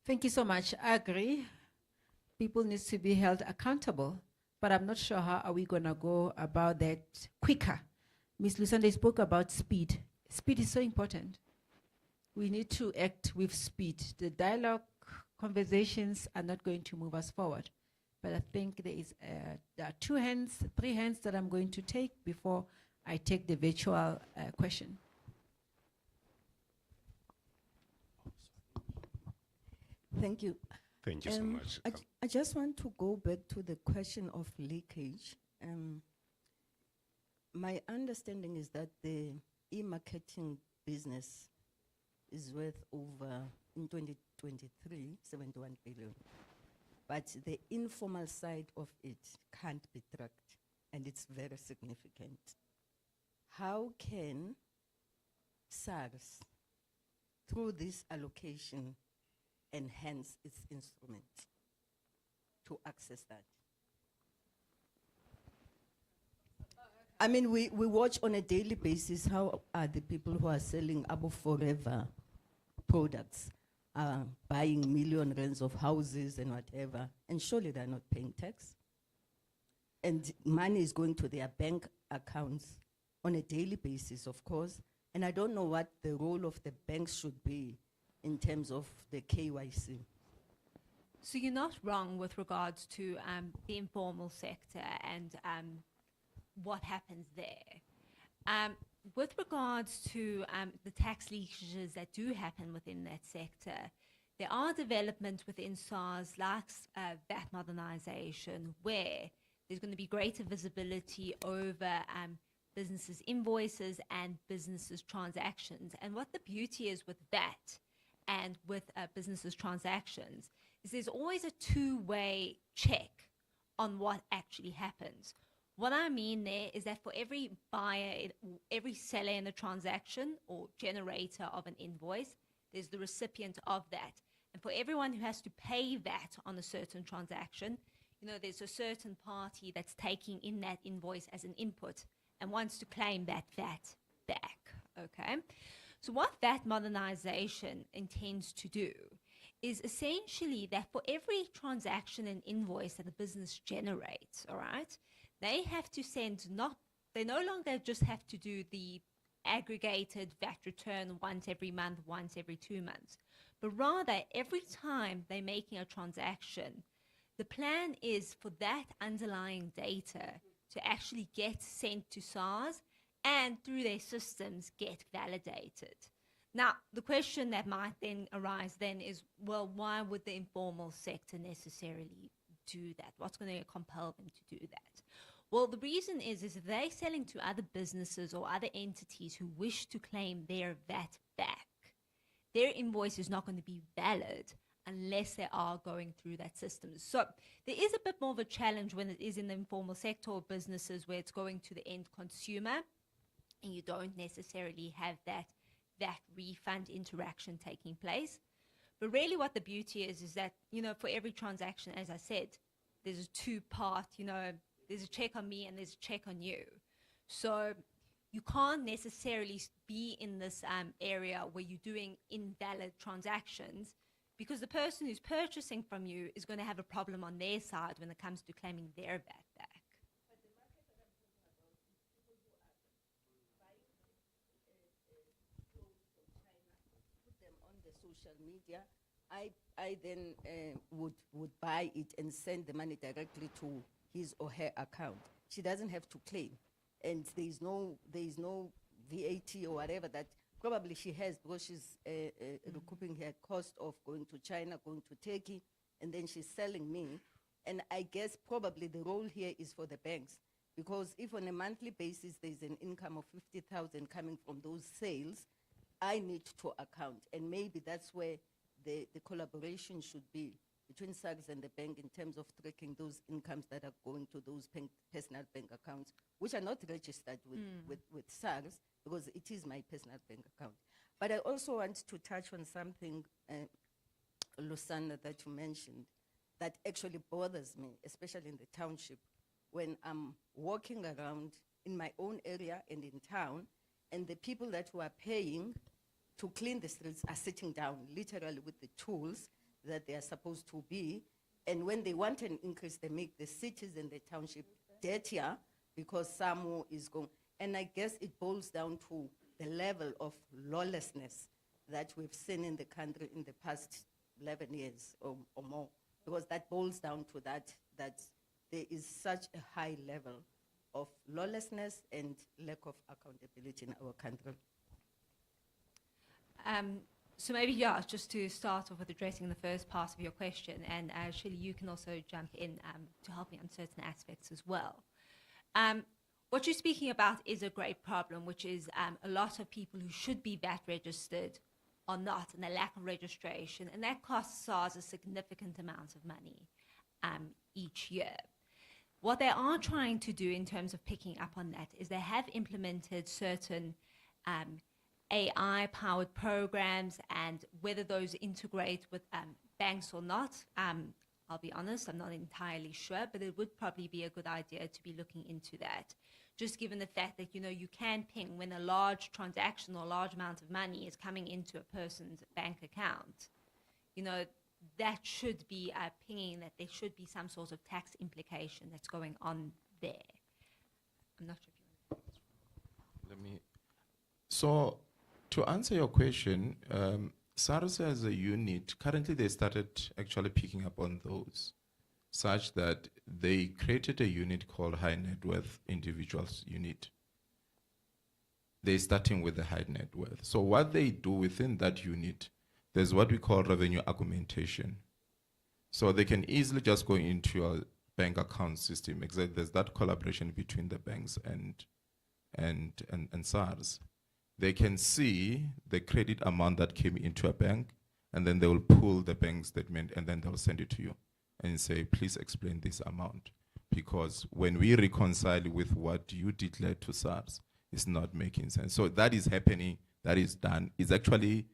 Thank you so much. I agree. People need to be held accountable, but I'm not sure how are we going to go about that quicker. Ms. Lusanda spoke about speed. Speed is so important. We need to act with speed. The dialogue conversations are not going to move us forward. But I think there are 2 hands, 3 hands that I'm going to take before I take the virtual question. Thank you. Thank you so much. I just want to go back to the question of leakage. My understanding is that the e-marketing business is worth over, in 2023, 71 billion. But the informal side of it can't be tracked, and it's very significant. How can SARS, through this allocation, enhance its instrument to access that? I mean, we watch on a daily basis how are the people who are selling Abo Forever products buying million rands of houses and whatever, and surely they're not paying tax. And money is going to their bank accounts on a daily basis, of course. And I don't know what the role of the banks should be in terms of the KYC. So you're not wrong with regards to the informal sector and what happens there. with regards to the tax leakages that do happen within that sector, there are developments within SARS like VAT modernization, where there's going to be greater visibility over businesses' invoices and businesses' transactions. And what the beauty is with VAT and with businesses' transactions is there's always a two-way check on what actually happens. What I mean there is that for every buyer, every seller in a transaction or generator of an invoice, there's the recipient of that. And for everyone who has to pay VAT on a certain transaction, you know, there's a certain party that's taking in that invoice as an input and wants to claim that VAT back, okay? So what VAT modernization intends to do is essentially that for every transaction and invoice that a business generates, all right, they have to send they no longer just have to do the aggregated VAT return once every month, once every 2 months, but rather every time they're making a transaction, the plan is for that underlying data to actually get sent to SARS and through their systems get validated. Now, the question that might then arise then is, well, why would the informal sector necessarily do that? What's going to compel them to do that? Well, the reason is if they're selling to other businesses or other entities who wish to claim their VAT back, their invoice is not going to be valid unless they are going through that system. So there is a bit more of a challenge when it is in the informal sector or businesses where it's going to the end consumer and you don't necessarily have that refund interaction taking place. But really what the beauty is that, you know, for every transaction, as I said, there's a two-part, you know, there's a check on me and there's a check on you. So you can't necessarily be in this area where you're doing invalid transactions, because the person who's purchasing from you is going to have a problem on their side when it comes to claiming their VAT back. On the social media, I then would buy it and send the money directly to his or her account. She doesn't have to claim, and there is no VAT or whatever that probably she has, because she's recouping her cost of going to China, going to Turkey, and then she's selling me. And I guess probably the role here is for the banks, because if on a monthly basis there's an income of 50,000 coming from those sales, I need to account. And maybe that's where the collaboration should be between SARS and the bank in terms of tracking those incomes that are going to those personal bank accounts, which are not registered with SARS, because it is my personal bank account. But I also want to touch on something, Lusanna, that you mentioned, that actually bothers me, especially in the township, when I'm walking around in my own area and in town, and the people that who are paying to clean the streets are sitting down, literally with the tools that they are supposed to be. And when they want an increase, they make the cities and the township dirtier because SAMO is going. And I guess it boils down to the level of lawlessness that we've seen in the country in the past 11 years or more, because that boils down to that there is such a high level of lawlessness and lack of accountability in our country. So maybe, yeah, just to start off with addressing the first part of your question, and Shirley, you can also jump in to help me on certain aspects as well. What you're speaking about is a great problem, which is a lot of people who should be VAT registered are not, and the lack of registration, and that costs SARS a significant amount of money each year. What they are trying to do in terms of picking up on that is they have implemented certain AI-powered programs, and whether those integrate with banks or not, I'll be honest, I'm not entirely sure, but it would probably be a good idea to be looking into that, just given the fact that, you know, you can ping when a large transaction or large amount of money is coming into a person's bank account. You know, that should be pinging that there should be some sort of tax implication that's going on there. I'm not sure if you want to. So, to answer your question, SARS as a unit, currently they started actually picking up on those, such that they created a unit called High Net Worth Individuals Unit. they're starting with the high net worth. So what they do within that unit, there's what we call revenue augmentation. So they can easily just go into your bank account system. Exactly, there's that collaboration between the banks and SARS. They can see the credit amount that came into a bank, and then they will pull the bank statement, and then they'll send it to you and say, please explain this amount. Because when we reconcile with what you declared to SARS, it's not making sense. So that is happening, that is done. It's actually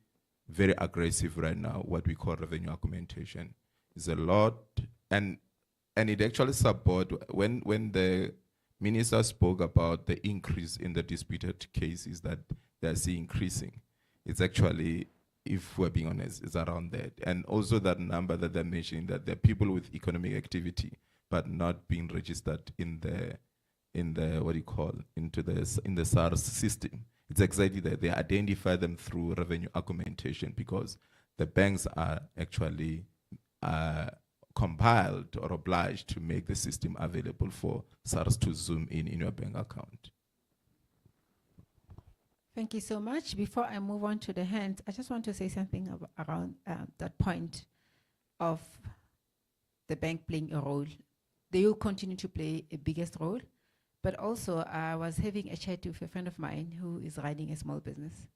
very aggressive right now, what we call revenue augmentation. It's a lot, and it actually support, when the minister spoke about the increase in the disputed cases that they're seeing increasing, it's actually, if we're being honest, it's around that. And also that number that they're mentioning, that there are people with economic activity, but not being registered in the what do you call, in the SARS system. It's exactly that. They identify them through revenue augmentation, because the banks are actually compiled or obliged to make the system available for SARS to zoom in your bank account. Thank you so much. Before I move on to the hands, I just want to say something around that point of the bank playing a role. They will continue to play a biggest role, but also I was having a chat with a friend of mine who is running a small business.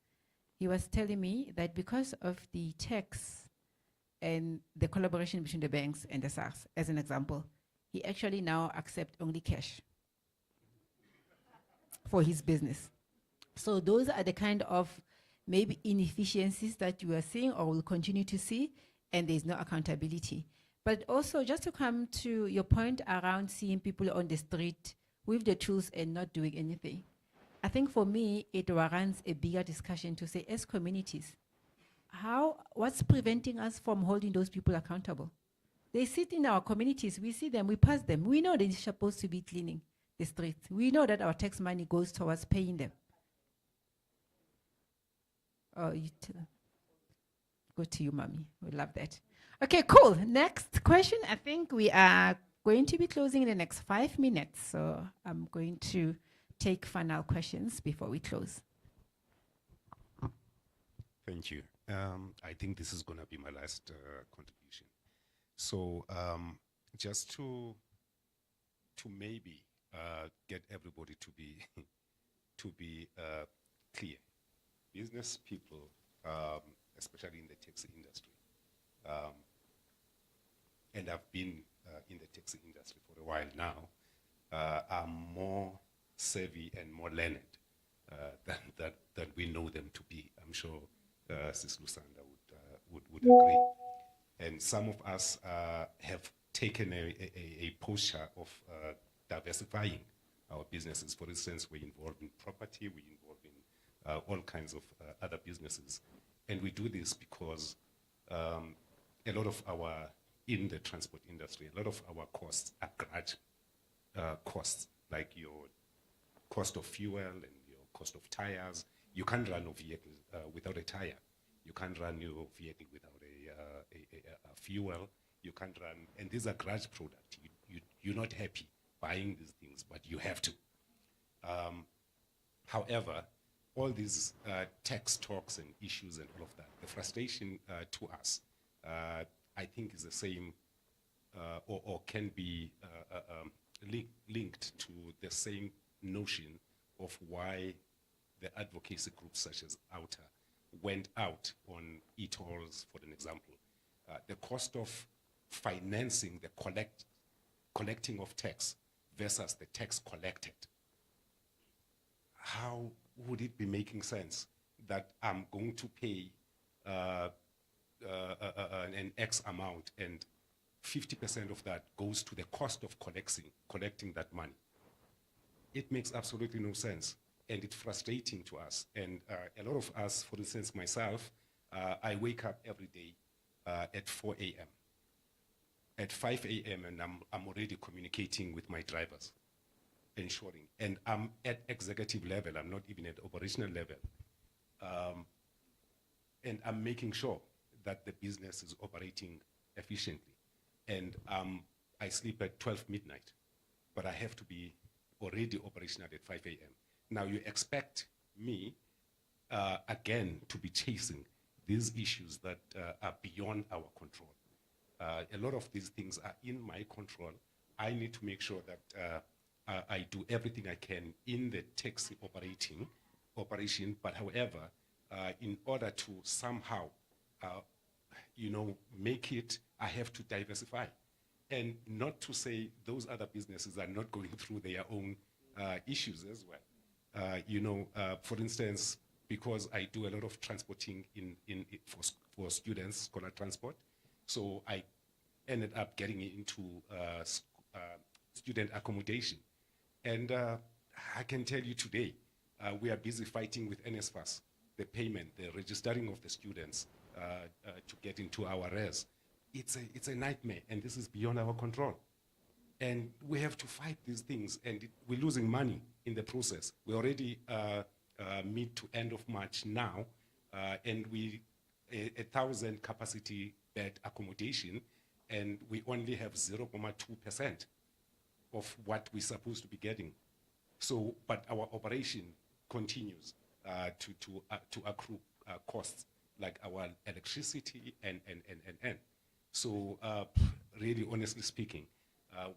He was telling me that because of the tax and the collaboration between the banks and the SARS, as an example, he actually now accepts only cash for his business. So those are the kind of maybe inefficiencies that you are seeing or will continue to see, and there's no accountability. But also, just to come to your point around seeing people on the street with the tools and not doing anything, I think for me, it warrants a bigger discussion to say, as communities, what's preventing us from holding those people accountable? They sit in our communities, we see them, we pass them. We know they're supposed to be cleaning the streets. We know that our tax money goes towards paying them. Oh, go to you, mommy. We love that. Okay, cool. Next question. I think we are going to be closing in the next 5 minutes. So I'm going to take final questions before we close. Thank you. I think this is going to be my last contribution. So just to maybe get everybody to be clear, business people, especially in the taxi industry, and I've been in the taxi industry for a while now, are more savvy and more learned than we know them to be. I'm sure Sis Lusanda would agree. And some of us have taken a posture of diversifying our businesses. For instance, we're involved in property, we're involved in all kinds of other businesses. And we do this because a lot of in the transport industry, a lot of our costs are grudge costs, like your cost of fuel and your cost of tires. You can't run a vehicle without a tire. You can't run your vehicle without a fuel. You can't run, and these are grudge products. You're not happy buying these things, but you have to. However, all these tax talks and issues and all of that, the frustration to us, I think is the same or can be linked to the same notion of why the advocacy groups such as OUTA went out on e-tolls, for an example. The cost of financing the collecting of tax versus the tax collected. How would it be making sense that I'm going to pay an X amount and 50% of that goes to the cost of collecting that money? It makes absolutely no sense, and it's frustrating to us. And a lot of us, for instance, myself, I wake up every day at 4 a.m. At 5 a.m. and I'm already communicating with my drivers, ensuring, and I'm at executive level, I'm not even at operational level. And I'm making sure that the business is operating efficiently. And I sleep at 12 midnight, but I have to be already operational at 5 a.m. Now you expect me, again, to be chasing these issues that are beyond our control. A lot of these things are in my control. I need to make sure that I do everything I can in the taxi operation, but however, in order to somehow, make it, I have to diversify. And not to say those other businesses are not going through their own issues as well. For instance, because I do a lot of transporting for students, scholar transport, so I ended up getting into student accommodation. And I can tell you today, we are busy fighting with NSFAS, the payment, the registering of the students to get into our res. It's a nightmare, and this is beyond our control. And we have to fight these things, and we're losing money in the process. We're already mid to end of March now, and we 1,000 capacity bed accommodation, and we only have 0.2% of what we're supposed to be getting. So, but our operation continues to accrue costs like our electricity and. So, really, honestly speaking,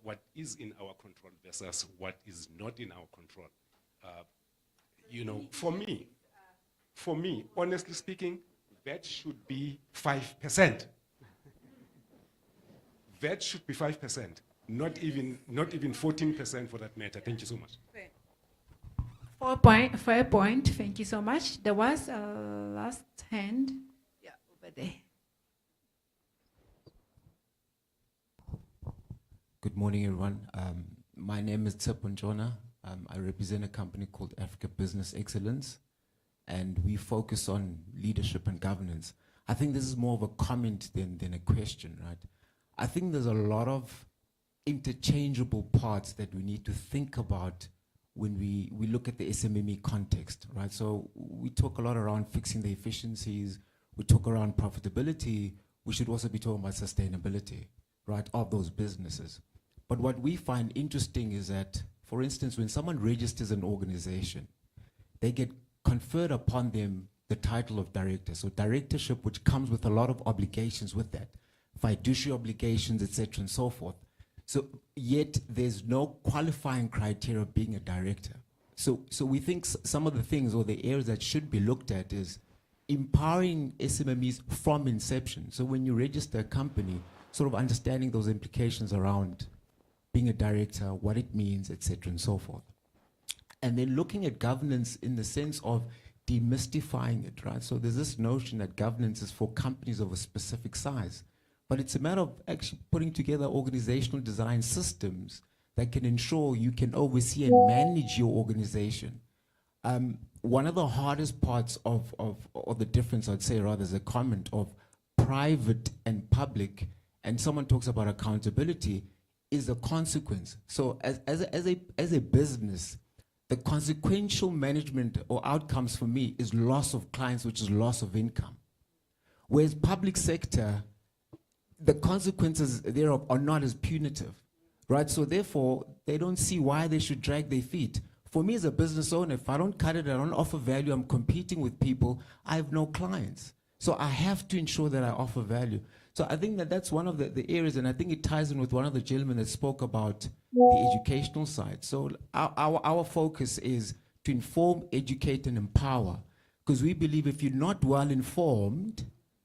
what is in our control versus what is not in our control. For me, honestly speaking, that should be 5%. That should be 5%, not even 14% for that matter. Thank you so much. Fair point. Thank you so much. There was a last hand. Yeah, over there. Good morning, everyone. My name is Tsepon Jona. I represent a company called Africa Business Excellence, and we focus on leadership and governance. I think this is more of a comment than a question, right? I think there's a lot of interchangeable parts that we need to think about when we look at the SMME context, right? So we talk a lot around fixing the efficiencies, we talk around profitability, we should also be talking about sustainability, right, of those businesses. But what we find interesting is that, for instance, when someone registers an organization, they get conferred upon them the title of director. So directorship, which comes with a lot of obligations with that, fiduciary obligations, etc., and so forth. So yet there's no qualifying criteria of being a director. So we think some of the things or the areas that should be looked at is empowering SMMEs from inception. So when you register a company, sort of understanding those implications around being a director, what it means, etc., and so forth. And then looking at governance in the sense of demystifying it, right? So there's this notion that governance is for companies of a specific size, but it's a matter of actually putting together organizational design systems that can ensure you can oversee and manage your organization. One of the hardest parts of the difference, I'd say rather, is a comment of private and public, and someone talks about accountability, is the consequence. So as a business, the consequential management or outcomes for me is loss of clients, which is loss of income. Whereas public sector, the consequences thereof are not as punitive, right? So therefore, they don't see why they should drag their feet. For me as a business owner, if I don't cut it, I don't offer value, I'm competing with people, I have no clients. So I have to ensure that I offer value. So I think that that's one of the areas, and I think it ties in with one of the gentlemen that spoke about the educational side. So our focus is to inform, educate, and empower, because we believe if you're not well informed,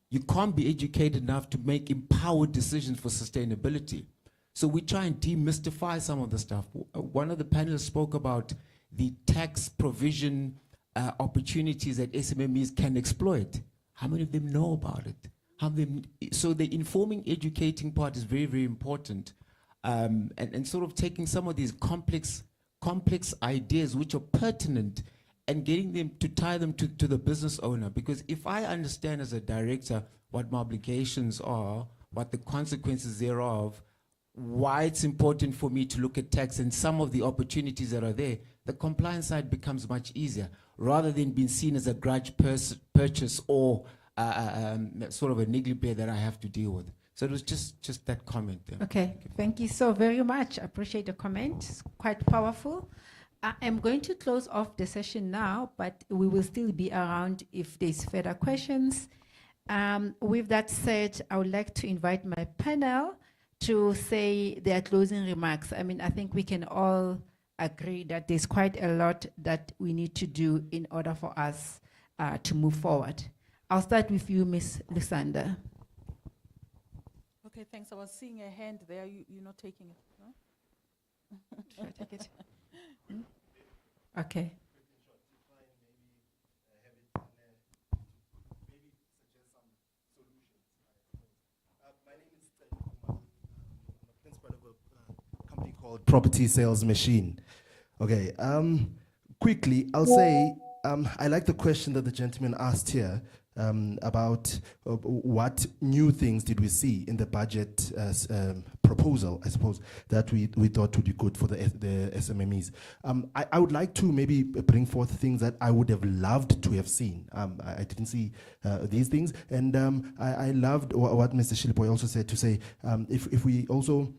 you can't be educated enough to make empowered decisions for sustainability. So we try and demystify some of the stuff. One of the panelists spoke about the tax provision opportunities that SMMEs can exploit. How many of them know about it? So the informing, educating part is very, very important. And sort of taking some of these complex ideas which are pertinent and getting them to tie them to the business owner. Because if I understand as a director what my obligations are, what the consequences thereof, why it's important for me to look at tax and some of the opportunities that are there, the compliance side becomes much easier, rather than being seen as a grudge purchase or sort of a niggly bear that I have to deal with. So it was just that comment there. Okay, thank you so very much. I appreciate the comment. It's quite powerful. I am going to close off the session now, but we will still be around if there's further questions. With that said, I would like to invite my panel to say their closing remarks. I mean, I think we can all agree that there's quite a lot that we need to do in order for us to move forward. I'll start with you, Ms. Lusanda. Okay, thanks. I was seeing a hand there. You're not taking it, no? Should I take it? Okay. Called Property Sales Machine. Okay, quickly, I'll say I like the question that the gentleman asked here about what new things did we see in the budget proposal, I suppose, that we thought would be good for the SMMEs. I would like to maybe bring forth things that I would have loved to have seen. I didn't see these things, and I loved what Mr. Shiliboy also said, to say if we also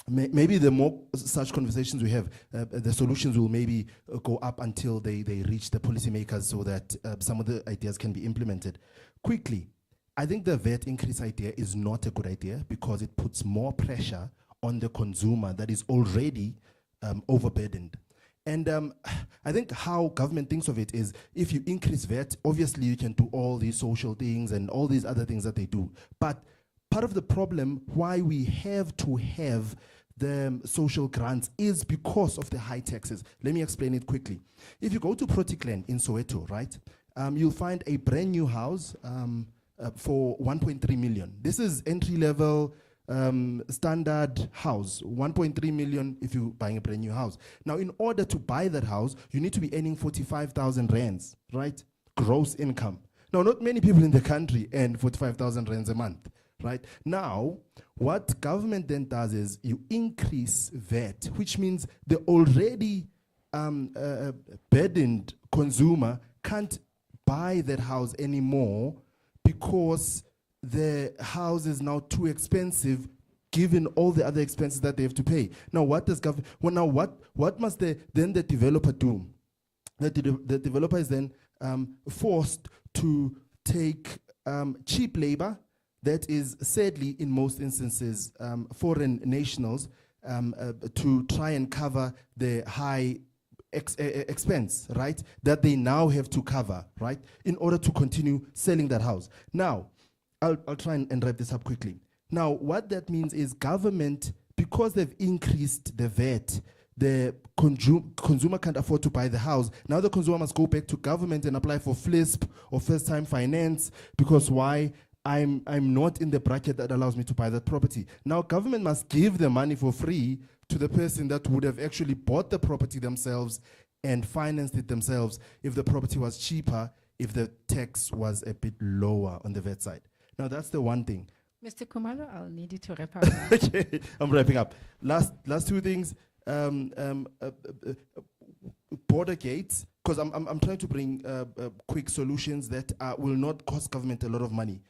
maybe the more such conversations we have, the solutions will maybe go up until they reach the policymakers, so that some of the ideas can be implemented quickly. I think the VAT increase idea is not a good idea, because it puts more pressure on the consumer that is already overburdened. And I think how government thinks of it is, if you increase VAT, obviously you can do all these social things and all these other things that they do. But part of the problem why we have to have the social grants is because of the high taxes. Let me explain it quickly. If you go to Proticlan in Soweto, right, you'll find a brand new house for 1.3 million. This is entry-level standard house, 1.3 million if you're buying a brand new house. Now, in order to buy that house, you need to be earning 45,000 rands, right? Gross income. Now, not many people in the country earn 45,000 rands a month. Right? Now, what government then does is you increase VAT, which means the already burdened consumer can't buy that house anymore, because the house is now too expensive, given all the other expenses that they have to pay. Now, what does government? Well, now what must the developer do? The developer is then forced to take cheap labor. That is, sadly, in most instances, foreign nationals, to try and cover the high expense, right, that they now have to cover, right, in order to continue selling that house. Now, I'll try and wrap this up quickly. Now, what that means is government, because they've increased the VAT, the consumer can't afford to buy the house. Now the consumer must go back to government and apply for FLISP or first-time finance, because why? I'm not in the bracket that allows me to buy that property. Now government must give the money for free to the person that would have actually bought the property themselves and financed it themselves if the property was cheaper, if the tax was a bit lower on the VAT side. Now that's the one thing. Mr. Khumalo, I'll need you to wrap up. Okay, I'm wrapping up. Last two things. Border gates, because I'm trying to bring quick solutions that will not cost government a lot of money.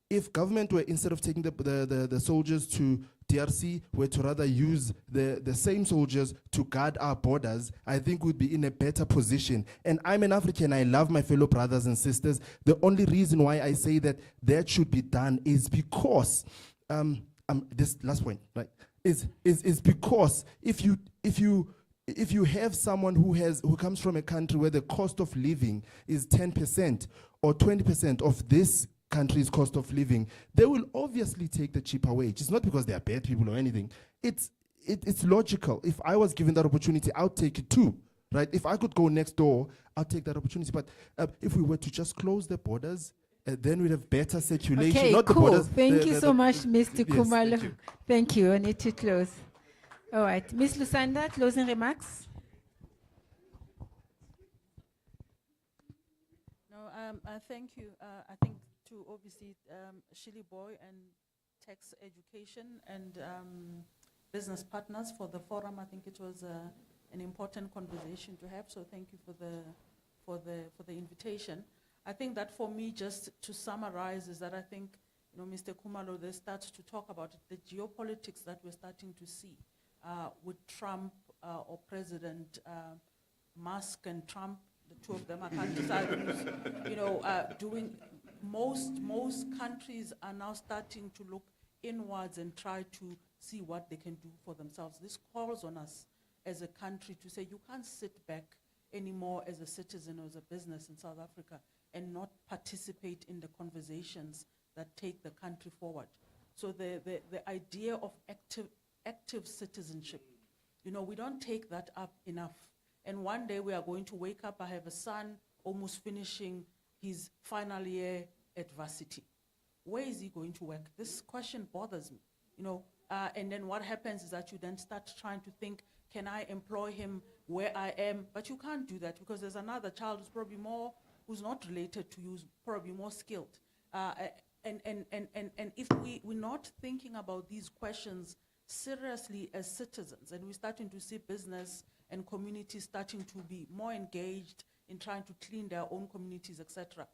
If government were, instead of taking the soldiers to DRC, were to rather use the same soldiers to guard our borders, I think we'd be in a better position. And I'm an African, I love my fellow brothers and sisters. The only reason why I say that should be done is because, this last point, right, is because if you have someone who comes from a country where the cost of living is 10% or 20% of this country's cost of living, they will obviously take the cheaper wage. It's not because they are bad people or anything. It's logical. If I was given that opportunity, I'll take it too, right? If I could go next door, I'll take that opportunity. But if we were to just close the borders, then we'd have better circulation. Okay, not cool. The borders, thank you so much, Mr. Yes, Khumalo. Thank you. I need to close. All right, Ms. Lusanda, closing remarks. No, thank you. I think to obviously Shiliboy and tax education and business partners for the forum. I think it was an important conversation to have. So thank you for the invitation. I think that for me, just to summarize, is that I think, Mr. Khumalo, they start to talk about the geopolitics that we're starting to see with Trump or President Musk and Trump, the two of them, I can't decide who's, doing. Most countries are now starting to look inwards and try to see what they can do for themselves. This calls on us as a country to say you can't sit back anymore as a citizen or as a business in South Africa and not participate in the conversations that take the country forward. So the idea of active citizenship, we don't take that up enough. And one day we are going to wake up, I have a son almost finishing his final year at varsity. Where is he going to work? This question bothers me, and then what happens is that you then start trying to think, can I employ him where I am? But you can't do that because there's another child who's not related to you, who's probably more skilled. And if we're not thinking about these questions seriously as citizens, and we're starting to see business and communities starting to be more engaged in trying to clean their own communities, etc.,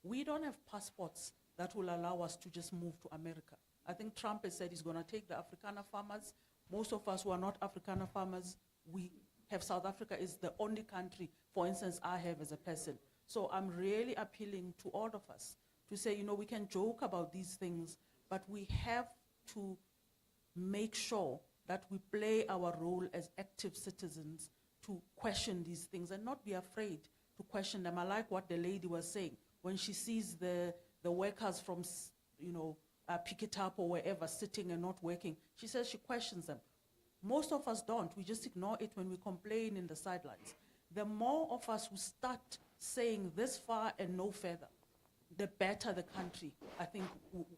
we don't have passports that will allow us to just move to America. I think Trump has said he's going to take the Afrikaner farmers. Most of us who are not Afrikaner farmers, we have South Africa is the only country, for instance, I have as a person. So I'm really appealing to all of us to say, we can joke about these things, but we have to make sure that we play our role as active citizens to question these things and not be afraid to question them. I like what the lady was saying. When she sees the workers from, Pick It Up or wherever sitting and not working, she says she questions them. Most of us don't. We just ignore it when we complain in the sidelines. The more of us who start saying this far and no further, the better the country, I think,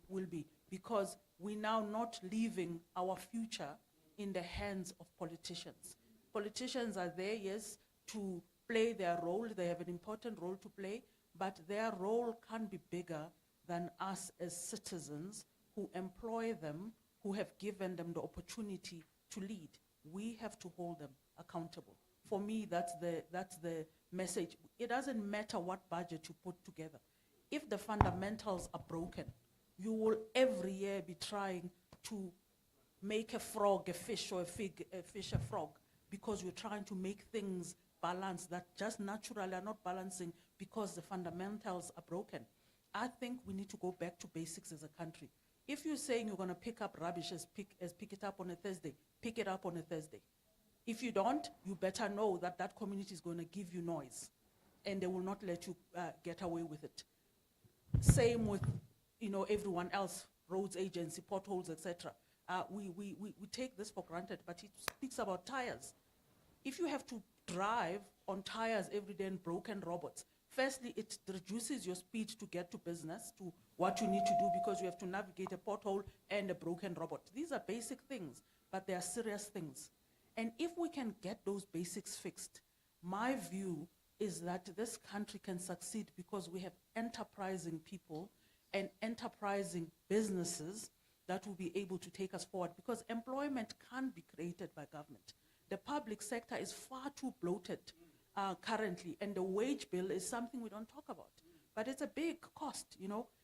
will be. Because we're now not leaving our future in the hands of politicians. Politicians are there, yes, to play their role. They have an important role to play, but their role can't be bigger than us as citizens who employ them, who have given them the opportunity to lead. We have to hold them accountable. For me, that's the message. It doesn't matter what budget you put together. If the fundamentals are broken, you will every year be trying to make a frog a fish or a fish a frog, because you're trying to make things balance that just naturally are not balancing because the fundamentals are broken. I think we need to go back to basics as a country. If you're saying you're going to pick up rubbish as pick it up on a Thursday, pick it up on a Thursday. If you don't, you better know that that community is going to give you noise and they will not let you get away with it. Same with everyone else, roads agency, potholes, etc. We take this for granted, but it speaks about tires. If you have to drive on tires every day and broken robots, firstly, it reduces your speed to get to business, to what you need to do, because you have to navigate a pothole and a broken robot. These are basic things, but they are serious things. And if we can get those basics fixed, my view is that this country can succeed because we have enterprising people and enterprising businesses that will be able to take us forward, because employment can't be created by government. The public sector is far too bloated currently, and the wage bill is something we don't talk about. But it's a big cost,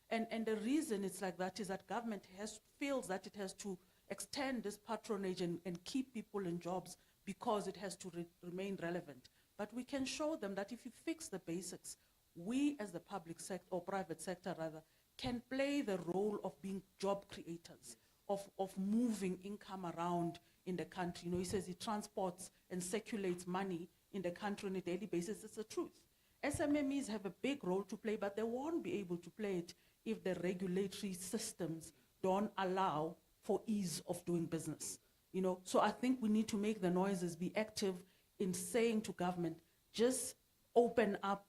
and the reason it's like that is that government feels that it has to extend this patronage and keep people in jobs because it has to remain relevant. But we can show them that if you fix the basics, we as the public sector, or private sector rather, can play the role of being job creators, of moving income around in the country. He says he transports and circulates money in the country on a daily basis. It's the truth. SMMEs have a big role to play, but they won't be able to play it if the regulatory systems don't allow for ease of doing business. So I think we need to make the noises, be active in saying to government, just open up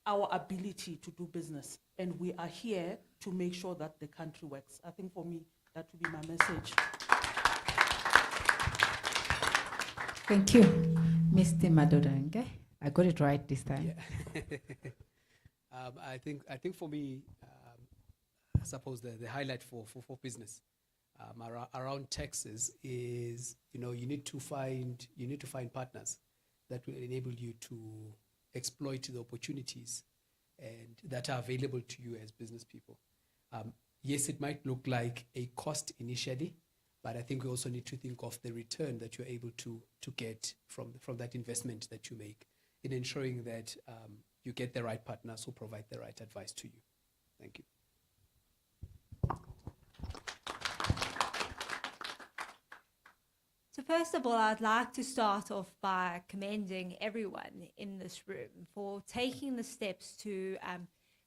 our ability to do business. And we are here to make sure that the country works. I think for me, that would be my message. Thank you, Mr. Madodange. I got it right this time. Yeah. I think for me, I suppose the highlight for business around taxes is, you need to find partners that will enable you to exploit the opportunities and that are available to you as business people. Yes, it might look like a cost initially, But I think we also need to think of the return that you're able to get from that investment that you make in ensuring that you get the right partners who provide the right advice to you. Thank you. So first of all, I'd like to start off by commending everyone in this room for taking the steps to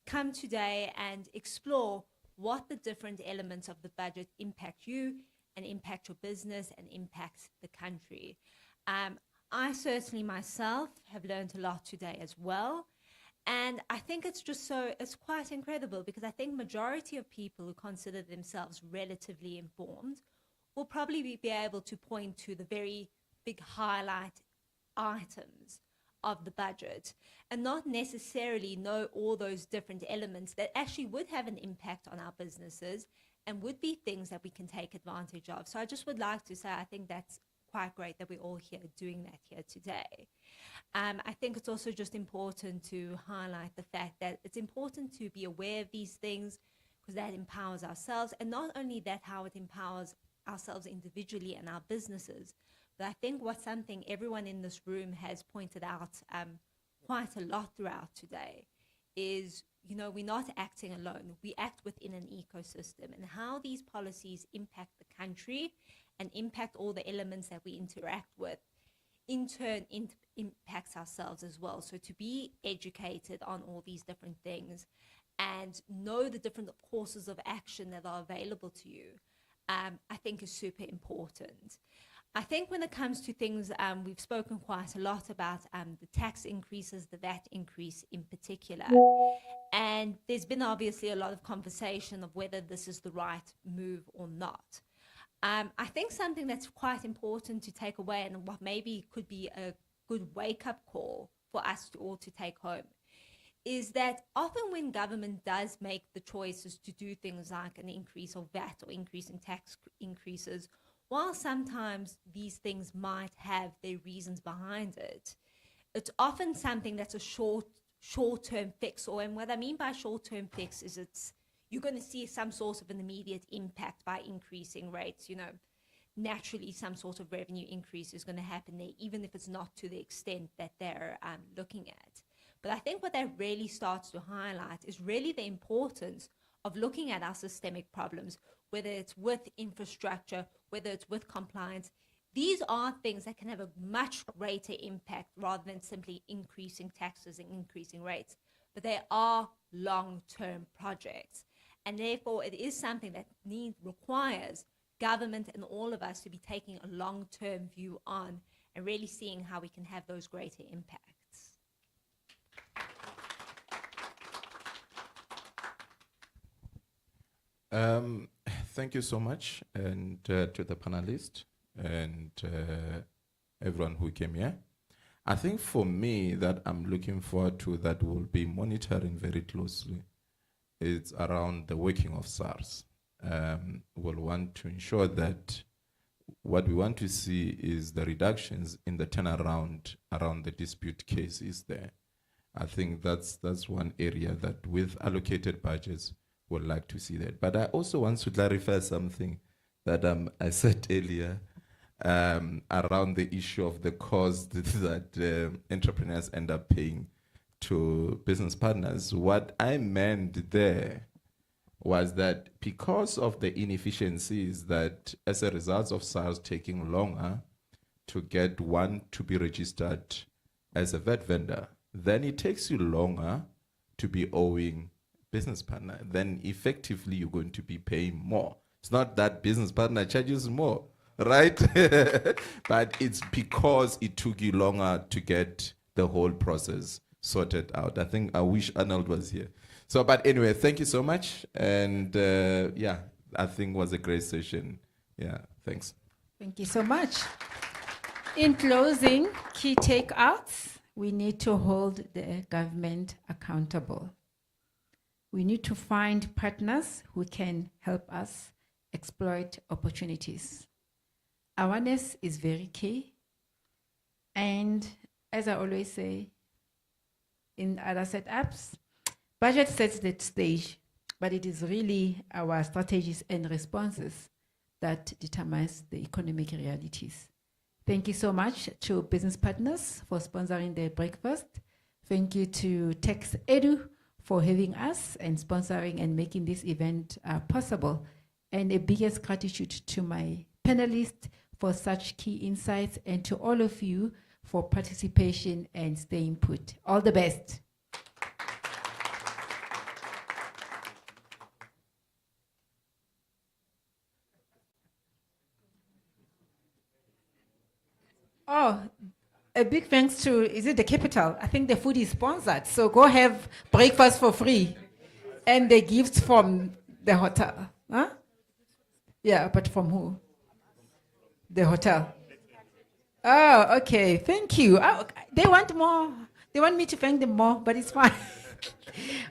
come today and explore what the different elements of the budget impact you and impact your business and impact the country. I certainly myself have learned a lot today as well. And I think it's quite incredible, because I think majority of people who consider themselves relatively informed will probably be able to point to the very big highlight items of the budget and not necessarily know all those different elements that actually would have an impact on our businesses and would be things that we can take advantage of. So I just would like to say I think that's quite great that we're all here doing that here today. I think it's also just important to highlight the fact that it's important to be aware of these things, because that empowers ourselves, and not only that, how it empowers ourselves individually and our businesses. But I think what's something everyone in this room has pointed out quite a lot throughout today is, you know, we're not acting alone. We act within an ecosystem, and how these policies impact the country and impact all the elements that we interact with, in turn impacts ourselves as well. So to be educated on all these different things and know the different courses of action that are available to you, I think is super important. I think when it comes to things, we've spoken quite a lot about the tax increases, the VAT increase in particular. And there's been obviously a lot of conversation of whether this is the right move or not. I think something that's quite important to take away, and what maybe could be a good wake-up call for us all to take home, is that often when government does make the choices to do things like an increase of VAT or increase in tax increases, while sometimes these things might have their reasons behind it, it's often something that's a short-term fix. And what I mean by short-term fix is you're going to see some sort of an immediate impact by increasing rates. You know, naturally some sort of revenue increase is going to happen there, even if it's not to the extent that they're looking at. But I think what that really starts to highlight is really the importance of looking at our systemic problems, whether it's with infrastructure, whether it's with compliance. These are things that can have a much greater impact rather than simply increasing taxes and increasing rates. But they are long-term projects. And therefore, it is something that requires government and all of us to be taking a long-term view on and really seeing how we can have those greater impacts. Thank you so much, and to the panelists and everyone who came here. I think for me that I'm looking forward to, that we'll be monitoring very closely, it's around the working of SARS. We'll want to ensure that what we want to see is the reductions in the turnaround around the dispute cases there. I think that's one area that with allocated budgets, would like to see that. But I also want to clarify something that I said earlier around the issue of the cost that entrepreneurs end up paying to business partners. What I meant there was that because of the inefficiencies that as a result of SARS taking longer to get one to be registered as a VAT vendor, then it takes you longer to be owing business partner, then effectively you're going to be paying more. It's not that business partner charges more, right? But it's because it took you longer to get the whole process sorted out. I wish Arnold was here. So, but anyway, thank you so much. And yeah, I think it was a great session. Yeah, thanks. Thank you so much. In closing, key takeouts: we need to hold the government accountable. We need to find partners who can help us exploit opportunities. Awareness is very key. And as I always say, in other setups, budget sets the stage, but it is really our strategies and responses that determines the economic realities. Thank you so much to business partners for sponsoring the breakfast. Thank you to Tex Edu for having us and sponsoring and making this event possible. And a biggest gratitude to my panelists for such key insights, and to all of you for participation and staying put. All the best. Oh, a big thanks to, is it the Capital? I think the food is sponsored, so go have breakfast for free. And the gifts from the hotel. Huh? Yeah, but from who? The hotel. Oh, okay. Thank you. Oh, they want more. They want me to thank them more, but it's fine.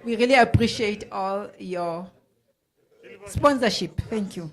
We really appreciate all your sponsorship. Thank you.